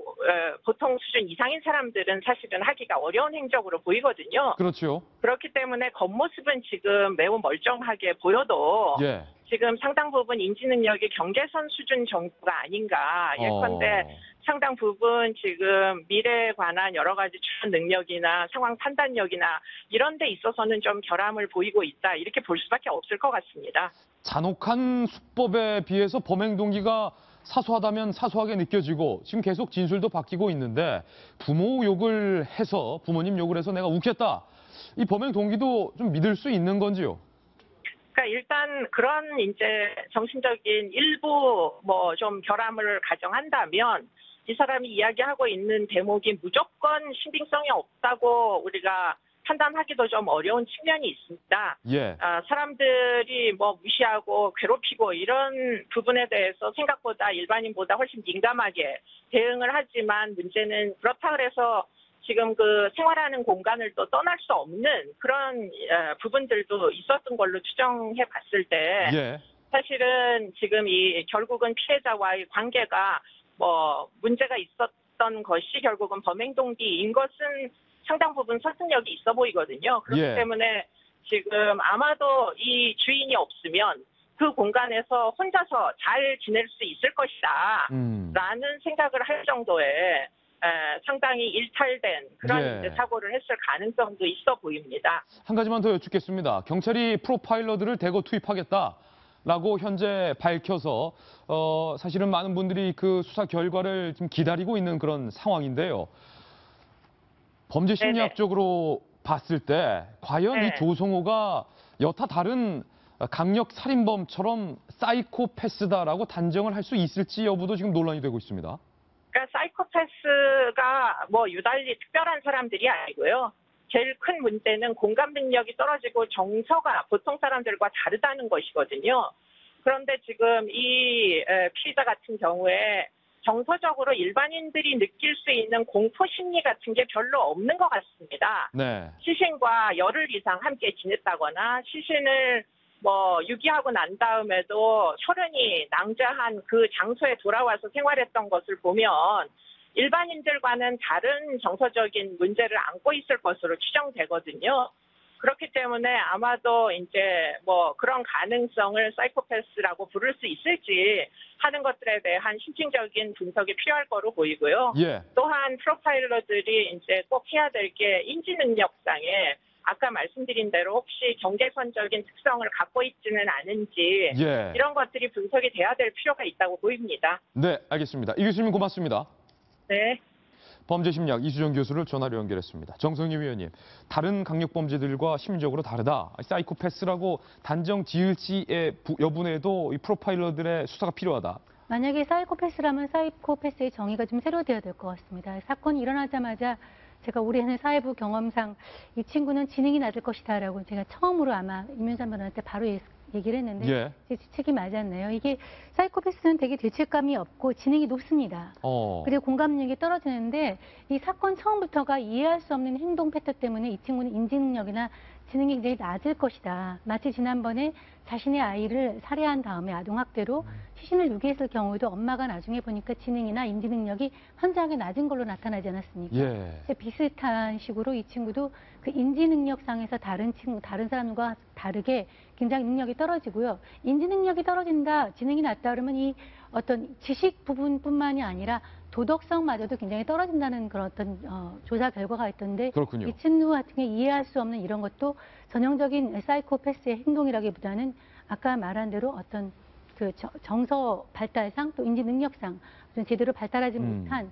보통 수준 이상인 사람들은 사실은 하기가 어려운 행적으로 보이거든요. 그렇죠. 그렇기 때문에 겉모습은 지금 매우 멀쩡하게 보여도 지금 상당 부분 인지 능력이 경계선 수준 정도가 아닌가. 예컨대 상당 부분 지금 미래에 관한 여러 가지 추론 능력이나 상황 판단력이나 이런 데 있어서는 좀 결함을 보이고 있다. 이렇게 볼 수밖에 없을 것 같습니다. 잔혹한 수법에 비해서 범행 동기가 사소하다면 사소하게 느껴지고 지금 계속 진술도 바뀌고 있는데 부모 욕을 해서 부모님 욕을 해서 내가 욱했다. 이 범행 동기도 좀 믿을 수 있는 건지요? 그러니까 일단 그런 이제 정신적인 일부 뭐 좀 결함을 가정한다면 이 사람이 이야기하고 있는 대목이 무조건 신빙성이 없다고 우리가 판단하기도 좀 어려운 측면이 있습니다. 예. 사람들이 뭐 무시하고 괴롭히고 이런 부분에 대해서 생각보다 일반인보다 훨씬 민감하게 대응을 하지만 문제는 그렇다 그래서 지금 그 생활하는 공간을 또 떠날 수 없는 그런 부분들도 있었던 걸로 추정해 봤을 때 예. 사실은 지금 이 결국은 피해자와의 관계가 뭐 문제가 있었던 것이 결국은 범행 동기인 것은 상당 부분 설득력이 있어 보이거든요. 그렇기 예. 때문에 지금 아마도 이 주인이 없으면 그 공간에서 혼자서 잘 지낼 수 있을 것이다 라는 생각을 할 정도의 상당히 일탈된 그런 예. 이제 사고를 했을 가능성도 있어 보입니다. 한 가지만 더 여쭙겠습니다. 경찰이 프로파일러들을 대거 투입하겠다라고 현재 밝혀서 사실은 많은 분들이 그 수사 결과를 지금 기다리고 있는 그런 상황인데요. 범죄 심리학적으로 봤을 때 과연 이 조성호가 여타 다른 강력 살인범처럼 사이코패스다라고 단정을 할 수 있을지 여부도 지금 논란이 되고 있습니다. 그러니까 사이코패스가 뭐 유달리 특별한 사람들이 아니고요. 제일 큰 문제는 공감 능력이 떨어지고 정서가 보통 사람들과 다르다는 것이거든요. 그런데 지금 이 피의자 같은 경우에 정서적으로 일반인들이 느낄 수 있는 공포 심리 같은 게 별로 없는 것 같습니다. 네. 시신과 열흘 이상 함께 지냈다거나 시신을 뭐 유기하고 난 다음에도 혈흔이 낭자한 그 장소에 돌아와서 생활했던 것을 보면 일반인들과는 다른 정서적인 문제를 안고 있을 것으로 추정되거든요. 그렇기 때문에 아마도 이제 뭐 그런 가능성을 사이코패스라고 부를 수 있을지 하는 것들에 대한 심층적인 분석이 필요할 거로 보이고요. 예. 또한 프로파일러들이 이제 꼭 해야 될 게 인지 능력상에 아까 말씀드린 대로 혹시 경계선적인 특성을 갖고 있지는 않은지 예. 이런 것들이 분석이 돼야 될 필요가 있다고 보입니다. 네, 알겠습니다. 이 교수님 고맙습니다. 네. 범죄심리학 이수정 교수를 전화로 연결했습니다. 정성희 위원님, 다른 강력범죄들과 심리적으로 다르다. 사이코패스라고 단정 지을지의 여부에도 이 프로파일러들의 수사가 필요하다. 만약에 사이코패스라면 사이코패스의 정의가 좀 새로 되어야 될 것 같습니다. 사건이 일어나자마자 제가 오래 하는 사회부 경험상 이 친구는 지능이 낮을 것이다라고 제가 처음으로 아마 임윤선 변호사한테 바로 얘기를 했는데 예. 제 추측이 맞았네요. 이게 사이코패스는 되게 죄책감이 없고 지능이 높습니다. 그리고 공감 능력이 떨어지는데 이 사건 처음부터가 이해할 수 없는 행동 패턴 때문에 이 친구는 인지 능력이나 지능이 굉장히 낮을 것이다. 마치 지난번에 자신의 아이를 살해한 다음에 아동학대로 시신을 유기했을 경우에도 엄마가 나중에 보니까 지능이나 인지 능력이 현저하게 낮은 걸로 나타나지 않았습니까? 예. 비슷한 식으로 이 친구도 그 인지 능력상에서 다른 사람과 다르게 굉장히 능력이 떨어지고요. 인지 능력이 떨어진다, 지능이 낮다 그러면 이 어떤 지식 부분뿐만이 아니라 도덕성마저도 굉장히 떨어진다는 그런 어떤 조사 결과가 있던데 그렇군요. 이 친구 같은 게 이해할 수 없는 이런 것도 전형적인 사이코패스의 행동이라기보다는 아까 말한 대로 어떤 그 정서 발달상 또 인지 능력상 좀 제대로 발달하지 못한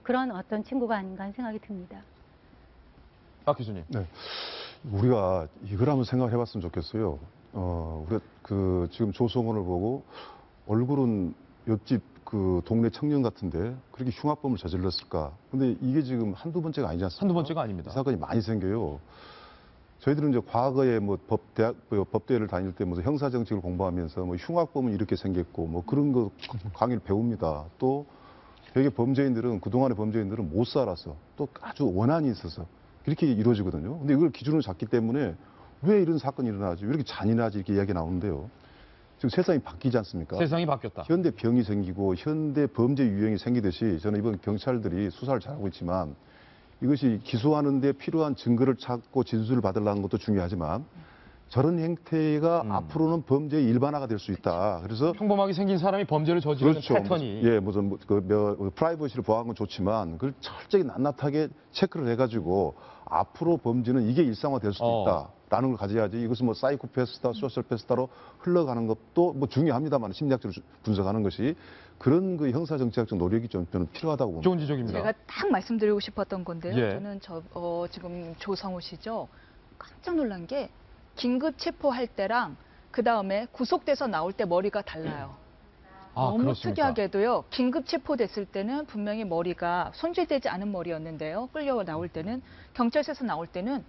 그런 어떤 친구가 아닌가 하는 생각이 듭니다. 박 교수님. 네. 우리가 이걸 한번 생각해 봤으면 좋겠어요. 우리가 지금 조성원을 보고 얼굴은 옆집 그 동네 청년 같은데 그렇게 흉악범을 저질렀을까? 근데 이게 지금 한두 번째가 아니지 않습니까? 한두 번째가 아닙니다. 이 사건이 많이 생겨요. 저희들은 이제 과거에 뭐 법대를 다닐 때 무슨 형사정책을 공부하면서 뭐 흉악범은 이렇게 생겼고 뭐 그런 거 강의를 배웁니다. 또 되게 그동안의 범죄인들은 못 살아서 또 아주 원한이 있어서 이렇게 이루어지거든요. 근데 이걸 기준으로 잡기 때문에 왜 이런 사건이 일어나지? 왜 이렇게 잔인하지? 이렇게 이야기가 나오는데요. 지금 세상이 바뀌지 않습니까? 세상이 바뀌었다. 현대 병이 생기고 현대 범죄 유형이 생기듯이 저는 이번 경찰들이 수사를 잘하고 있지만 이것이 기소하는 데 필요한 증거를 찾고 진술을 받으려는 것도 중요하지만 저런 행태가 앞으로는 범죄의 일반화가 될 수 있다. 그래서 평범하게 생긴 사람이 범죄를 저지르는 그렇죠. 패턴이. 예, 무슨 프라이버시를 보호하는 건 좋지만 그걸 철저히 낱낱하게 체크를 해가지고 앞으로 범죄는 이게 일상화 될 수도 있다라는 걸 가져야지. 이것은 뭐 사이코패스다, 소셜패스다로 흘러가는 것도 뭐 중요합니다만 심리학적으로 분석하는 것이 그런 그 형사정치학적 노력이 좀 저는 필요하다고 봅니다. 좋은 지적입니다. 제가 딱 말씀드리고 싶었던 건데요. 예. 저는 지금 조성호 씨죠. 깜짝 놀란 게 긴급 체포할 때랑 그 다음에 구속돼서 나올 때 머리가 달라요. 너무 그렇습니까? 특이하게도요. 긴급 체포됐을 때는 분명히 머리가 손질되지 않은 머리였는데요. 끌려 나올 때는 경찰서에서 나올 때는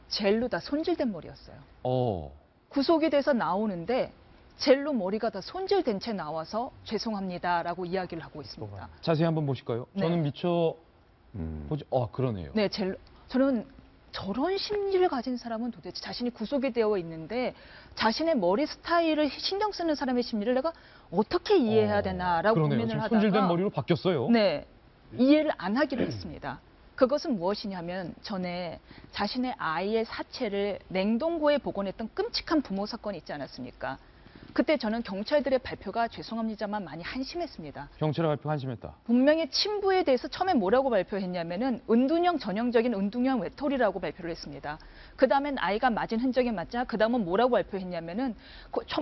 젤로 다 손질된 머리였어요. 어. 구속이 돼서 나오는데 젤로 머리가 다 손질된 채 나와서 죄송합니다라고 이야기를 하고 있습니다. 자세히 한번 보실까요? 네. 저는 미처 보지. 그러네요. 네, 저는 저런 심리를 가진 사람은 도대체 자신이 구속이 되어 있는데 자신의 머리 스타일을 신경 쓰는 사람의 심리를 내가 어떻게 이해해야 되나라고 그러네요. 고민을 지금 하다가 손질된 머리로 바뀌었어요. 네, 이해를 안 하기로 했습니다. 그것은 무엇이냐면 전에 자신의 아이의 사체를 냉동고에 보관했던 끔찍한 부모 사건이 있지 않았습니까? 그때 저는 경찰들의 발표가 죄송합니다만 많이 한심했습니다. 경찰의 발표 한심했다. 분명히 친부에 대해서 처음에 뭐라고 발표했냐면은 은둔형 전형적인 은둔형 외톨이라고 발표를 했습니다. 그 다음엔 아이가 맞은 흔적이 맞자 그 다음은 뭐라고 발표했냐면은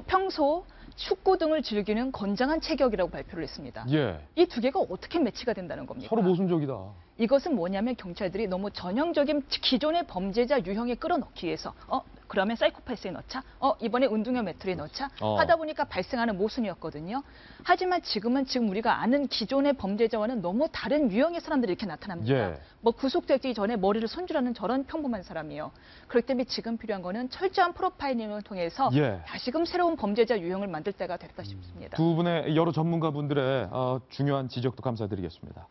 평소 축구 등을 즐기는 건장한 체격이라고 발표를 했습니다. 예. 이 두 개가 어떻게 매치가 된다는 겁니까? 서로 모순적이다. 이것은 뭐냐면 경찰들이 너무 전형적인 기존의 범죄자 유형에 끌어넣기 위해서 그러면 사이코패스에 넣자? 이번에 운동형 메트리에 넣자? 하다 보니까 발생하는 모순이었거든요. 하지만 지금 우리가 아는 기존의 범죄자와는 너무 다른 유형의 사람들이 이렇게 나타납니다. 예. 뭐 구속되기 전에 머리를 손질하는 저런 평범한 사람이요. 그렇기 때문에 지금 필요한 거는 철저한 프로파일링을 통해서 다시금 새로운 범죄자 유형을 만들 때가 됐다 싶습니다. 두 분의 여러 전문가분들의 중요한 지적도 감사드리겠습니다.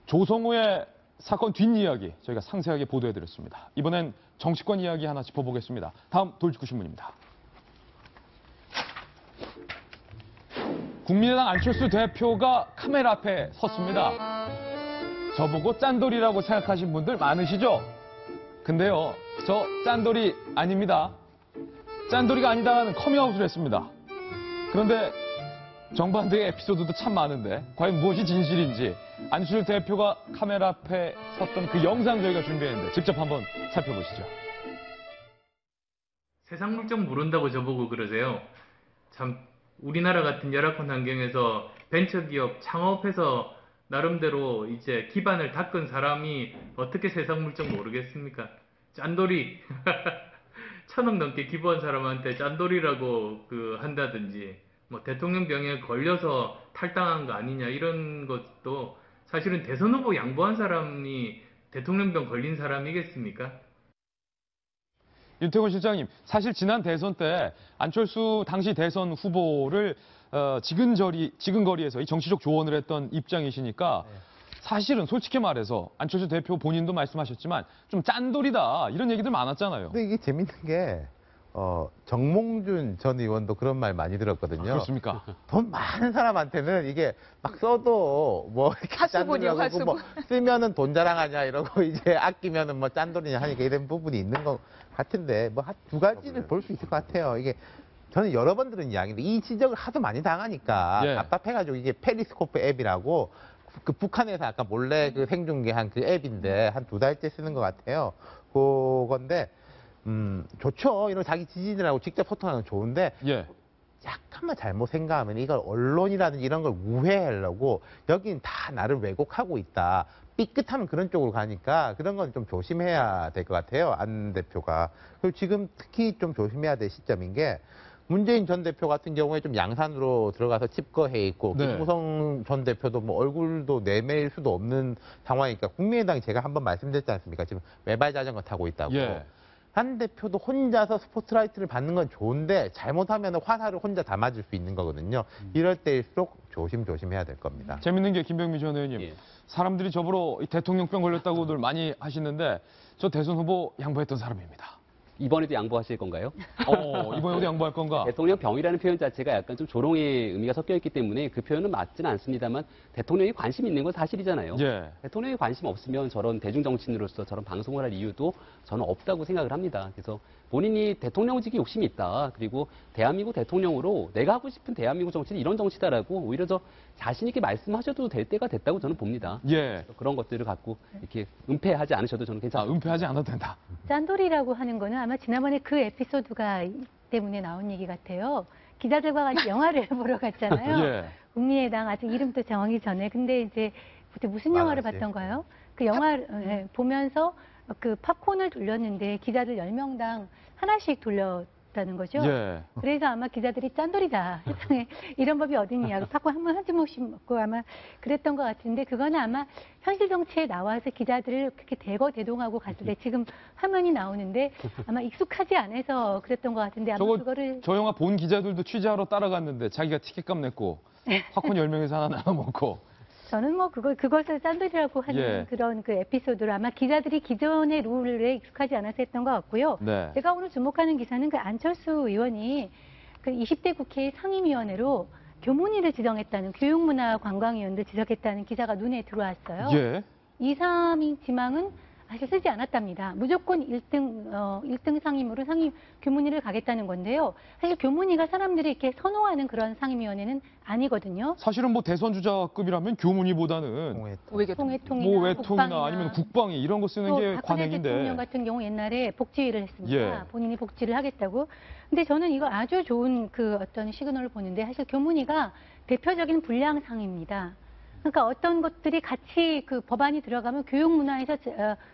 조성우의 사건 뒷이야기 저희가 상세하게 보도해드렸습니다. 이번엔 정치권 이야기 하나 짚어보겠습니다. 다음 돌직구 신문입니다. 국민의당 안철수 대표가 카메라 앞에 섰습니다. 저보고 짠돌이라고 생각하신 분들 많으시죠? 근데요, 저 짠돌이 아닙니다. 짠돌이가 아니다라는 커밍아웃을 했습니다. 그런데 정반대의 에피소드도 참 많은데 과연 무엇이 진실인지 안철수 대표가 카메라 앞에 섰던 그 영상 저희가 준비했는데 직접 한번 살펴보시죠. 세상 물정 모른다고 저보고 그러세요. 참 우리나라 같은 열악한 환경에서 벤처기업 창업해서 나름대로 이제 기반을 닦은 사람이 어떻게 세상 물정 모르겠습니까? 짠돌이 1,000억 넘게 기부한 사람한테 짠돌이라고 한다든지 뭐 대통령 병에 걸려서 탈당한 거 아니냐 이런 것도 사실은 대선 후보 양보한 사람이 대통령병 걸린 사람이겠습니까? 윤태곤 실장님, 사실 지난 대선 때 안철수 당시 대선 후보를 지근거리에서 이 정치적 조언을 했던 입장이시니까 사실은 솔직히 말해서 안철수 대표 본인도 말씀하셨지만 좀 짠돌이다 이런 얘기들 많았잖아요. 근데 이게 재밌는 게 정몽준 전 의원도 그런 말 많이 들었거든요. 그렇습니까? 돈 많은 사람한테는 이게 막 써도 뭐 이렇게 짠돌이라고 뭐 쓰면은 돈 자랑하냐 이러고 이제 아끼면은 뭐 짠돌이냐 하니까 이런 부분이 있는 것 같은데 뭐 한 두 가지를 볼 수 있을 것 같아요. 이게 저는 여러 번 들은 이야기인데 이 지적을 하도 많이 당하니까 답답해가지고 이게 페리스코프 앱이라고 그 북한에서 아까 몰래 그 생중계한 그 앱인데 한 2달째 쓰는 것 같아요. 그건데 좋죠. 이런 자기 지지인들하고 직접 소통하는 건 좋은데 약간만 잘못 생각하면 이걸 언론이라든지 이런 걸 우회하려고 여긴 다 나를 왜곡하고 있다. 삐끗하면 그런 쪽으로 가니까 그런 건 좀 조심해야 될 것 같아요. 안 대표가. 그리고 지금 특히 좀 조심해야 될 시점인 게 문재인 전 대표 같은 경우에 좀 양산으로 들어가서 칩거해 있고 김무성 전 대표도 뭐 얼굴도 내밀 수도 없는 상황이니까 국민의당이 제가 한번 말씀드렸지 않습니까? 지금 외발 자전거 타고 있다고. 한 대표도 혼자서 스포트라이트를 받는 건 좋은데 잘못하면 화살을 혼자 다 맞을 수 있는 거거든요. 이럴 때일수록 조심해야 될 겁니다. 재밌는 게 김병미 전 의원님. 사람들이 저보러 대통령병 걸렸다고들 많이 하시는데 저 대선 후보 양보했던 사람입니다. 이번에도 양보하실 건가요? 이번에도 양보할 건가? 대통령병이라는 표현 자체가 약간 좀 조롱의 의미가 섞여 있기 때문에 그 표현은 맞지는 않습니다만 대통령이 관심 있는 건 사실이잖아요. 대통령이 관심 없으면 저런 대중정치인으로서 저런 방송을 할 이유도 저는 없다고 생각을 합니다. 그래서 본인이 대통령직이 욕심이 있다. 그리고 대한민국 대통령으로 내가 하고 싶은 대한민국 정치는 이런 정치다라고 오히려 저 자신 있게 말씀하셔도 될 때가 됐다고 저는 봅니다. 그런 것들을 갖고 이렇게 은폐하지 않으셔도 저는 괜찮습니다. 은폐하지 않아도 된다. 짠돌이라고 하는 거는 아마 지난번에 그 에피소드가 때문에 나온 얘기 같아요. 기자들과 같이 영화를 보러 갔잖아요. 국민의당 아직 이름도 정하기 전에. 근데 이제 그때 무슨 영화를 봤던가요? 그 영화를 보면서 그 팝콘을 돌렸는데 기자들 10명당 하나씩 있었다는 거죠. 예. 그래서 아마 기자들이 짠돌이다. 세상에 이런 법이 어딨냐. 팝콘 한 번 한 주먹씩 먹고 아마 그랬던 것 같은데 그거는 아마 현실 정치에 나와서 기자들을 그렇게 대거대동하고 갔을 때 지금 화면이 나오는데 아마 익숙하지 않아서 그랬던 것 같은데 아마 그거를 저 영화 본 기자들도 취재하러 따라갔는데 자기가 티켓값 냈고 팝콘 10명에서 하나 나눠 먹고 저는 뭐 그것을 짠돌이라고 하는 예. 그런 그 에피소드를 아마 기자들이 기존의 룰에 익숙하지 않아서 했던 것 같고요. 네. 제가 오늘 주목하는 기사는 그 안철수 의원이 그 20대 국회 상임위원회로 교문위를 지정했다는 교육문화관광위원도 지정했다는 기사가 눈에 들어왔어요. 예. 2, 3위 지망은 사실 쓰지 않았답니다. 무조건 1등 상임으로 교문위를 가겠다는 건데요. 사실 교문위가 사람들이 이렇게 선호하는 그런 상임위원회는 아니거든요. 사실은 뭐 대선 주자급이라면 교문위보다는 통해통이나 뭐 외통이나 아니면 국방위 이런 거 쓰는 게 박근혜 관행인데. 대통령 같은 경우 옛날에 복지위를 했습니다. 예. 본인이 복지를 하겠다고. 근데 저는 이거 아주 좋은 그 어떤 시그널을 보는데 사실 교문위가 대표적인 불량상입니다. 그러니까 어떤 것들이 같이 그 법안이 들어가면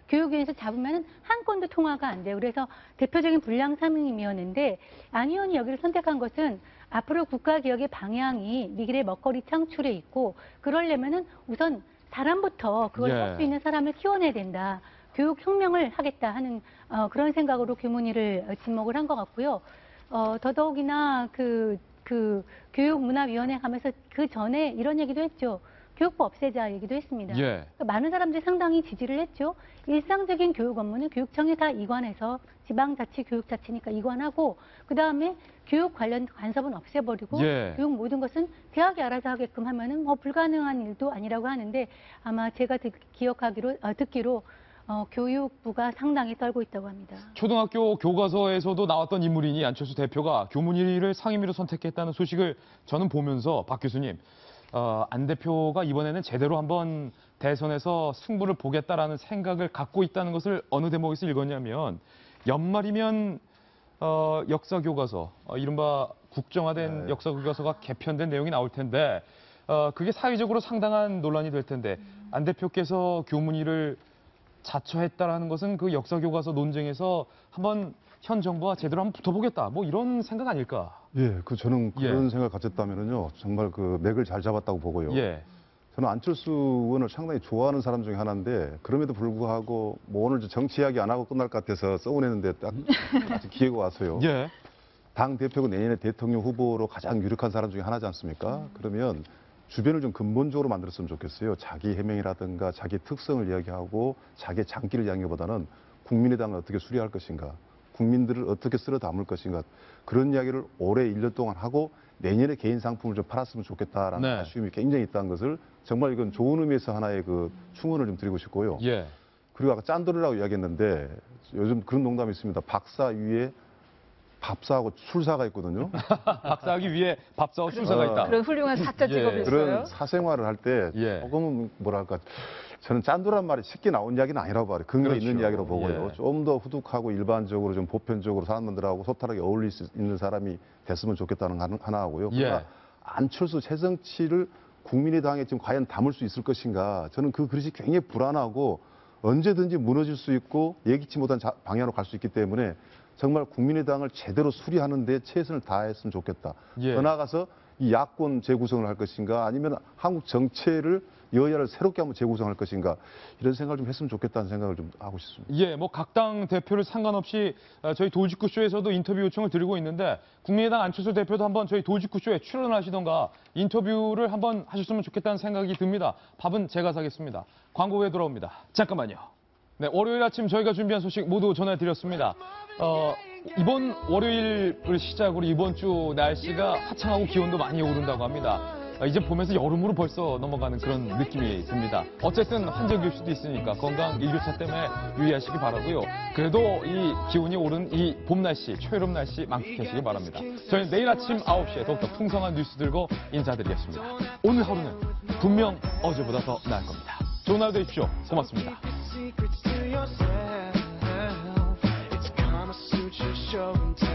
교육위에서 잡으면 한 건도 통과가 안 돼요. 그래서 대표적인 불량상임위원회인데 안 의원이 여기를 선택한 것은 앞으로 국가개혁의 방향이 미래의 먹거리 창출에 있고 그러려면은 우선 사람부터 그걸 할 수 있는 사람을 키워내야 된다. 교육혁명을 하겠다 하는 그런 생각으로 교문위를 지목을 한 것 같고요. 더더욱이나 그 교육문화위원회 가면서 그 전에 이런 얘기도 했죠. 교육부 없애자 얘기도 했습니다. 예. 그러니까 많은 사람들이 상당히 지지를 했죠. 일상적인 교육 업무는 교육청에 다 이관해서 지방자치, 교육자치니까 이관하고 그다음에 교육 관련 간섭은 없애버리고 교육 모든 것은 대학이 알아서 하게끔 하면은 뭐 불가능한 일도 아니라고 하는데 아마 제가 듣기로 교육부가 상당히 떨고 있다고 합니다. 초등학교 교과서에서도 나왔던 인물이니 안철수 대표가 교문위를 상임위로 선택했다는 소식을 저는 보면서 박 교수님, 안 대표가 이번에는 제대로 한번 대선에서 승부를 보겠다라는 생각을 갖고 있다는 것을 어느 대목에서 읽었냐면 연말이면 역사교과서, 이른바 국정화된 역사교과서가 개편된 내용이 나올 텐데 그게 사회적으로 상당한 논란이 될 텐데 안 대표께서 교문위를 자처했다라는 것은 그 역사교과서 논쟁에서 현 정부와 제대로 한번 붙어보겠다. 뭐 이런 생각 아닐까? 예, 저는 그런 생각을 가졌다면요. 정말 그 맥을 잘 잡았다고 보고요. 저는 안철수 의원을 상당히 좋아하는 사람 중에 하나인데 그럼에도 불구하고 뭐 오늘 정치 이야기 안 하고 끝날 것 같아서 써오냈는데 딱 기회가 와서요. 당 대표가 내년에 대통령 후보로 가장 유력한 사람 중에 하나지 않습니까? 그러면 주변을 좀 근본적으로 만들었으면 좋겠어요. 자기 해명이라든가 자기 특성을 이야기하고 자기 장기를 이야기보다는 국민의당을 어떻게 수리할 것인가, 국민들을 어떻게 쓸어 담을 것인가 그런 이야기를 올해 1년 동안 하고 내년에 개인 상품을 좀 팔았으면 좋겠다라는 아쉬움이 굉장히 있다는 것을 정말 이건 좋은 의미에서 하나의 그 충원을 좀 드리고 싶고요. 그리고 아까 짠돌이라고 이야기했는데 요즘 그런 농담이 있습니다. 박사 위에 밥사하고 술사가 있거든요. 박사하기 위해 밥사하고 술사가 있다. 그런 훌륭한 사자 직업이 있어요. 그런 사생활을 할 때 조금은 뭐랄까 저는 짠돌란 말이 쉽게 나온 이야기는 아니라고 봐요. 근거 있는 이야기로 보고요. 좀 더 후둑하고 일반적으로 좀 보편적으로 사람들하고 소탈하게 어울릴 수 있는 사람이 됐으면 좋겠다는 거 하나 하고요. 그러나 안철수 새정치를 국민의당에 지금 과연 담을 수 있을 것인가. 저는 그 그릇이 굉장히 불안하고 언제든지 무너질 수 있고 예기치 못한 방향으로 갈 수 있기 때문에 정말 국민의당을 제대로 수리하는 데 최선을 다했으면 좋겠다. 더 나아가서 이 야권 재구성을 할 것인가 아니면 한국 정체를 여야를 새롭게 한번 재구성할 것인가 이런 생각을 좀 했으면 좋겠다는 생각을 좀 하고 싶습니다. 뭐 각 당 대표를 상관없이 저희 돌직구쇼에서도 인터뷰 요청을 드리고 있는데 국민의당 안철수 대표도 한번 저희 돌직구쇼에 출연하시던가 인터뷰를 한번 하셨으면 좋겠다는 생각이 듭니다. 밥은 제가 사겠습니다. 광고 후에 돌아옵니다. 잠깐만요. 네, 월요일 아침 저희가 준비한 소식 모두 전해드렸습니다. 이번 월요일을 시작으로 이번 주 날씨가 화창하고 기온도 많이 오른다고 합니다. 이제 봄에서 여름으로 벌써 넘어가는 그런 느낌이 듭니다. 어쨌든 환절기일 수도 있으니까 건강 일교차 때문에 유의하시기 바라고요. 그래도 이 기온이 오른 이 봄 날씨, 초여름 날씨 만끽하시기 바랍니다. 저희는 내일 아침 9시에 더욱더 풍성한 뉴스 들고 인사드리겠습니다. 오늘 하루는 분명 어제보다 더 나을 겁니다. 좋은 하루 되십시오. 고맙습니다. Show and tell.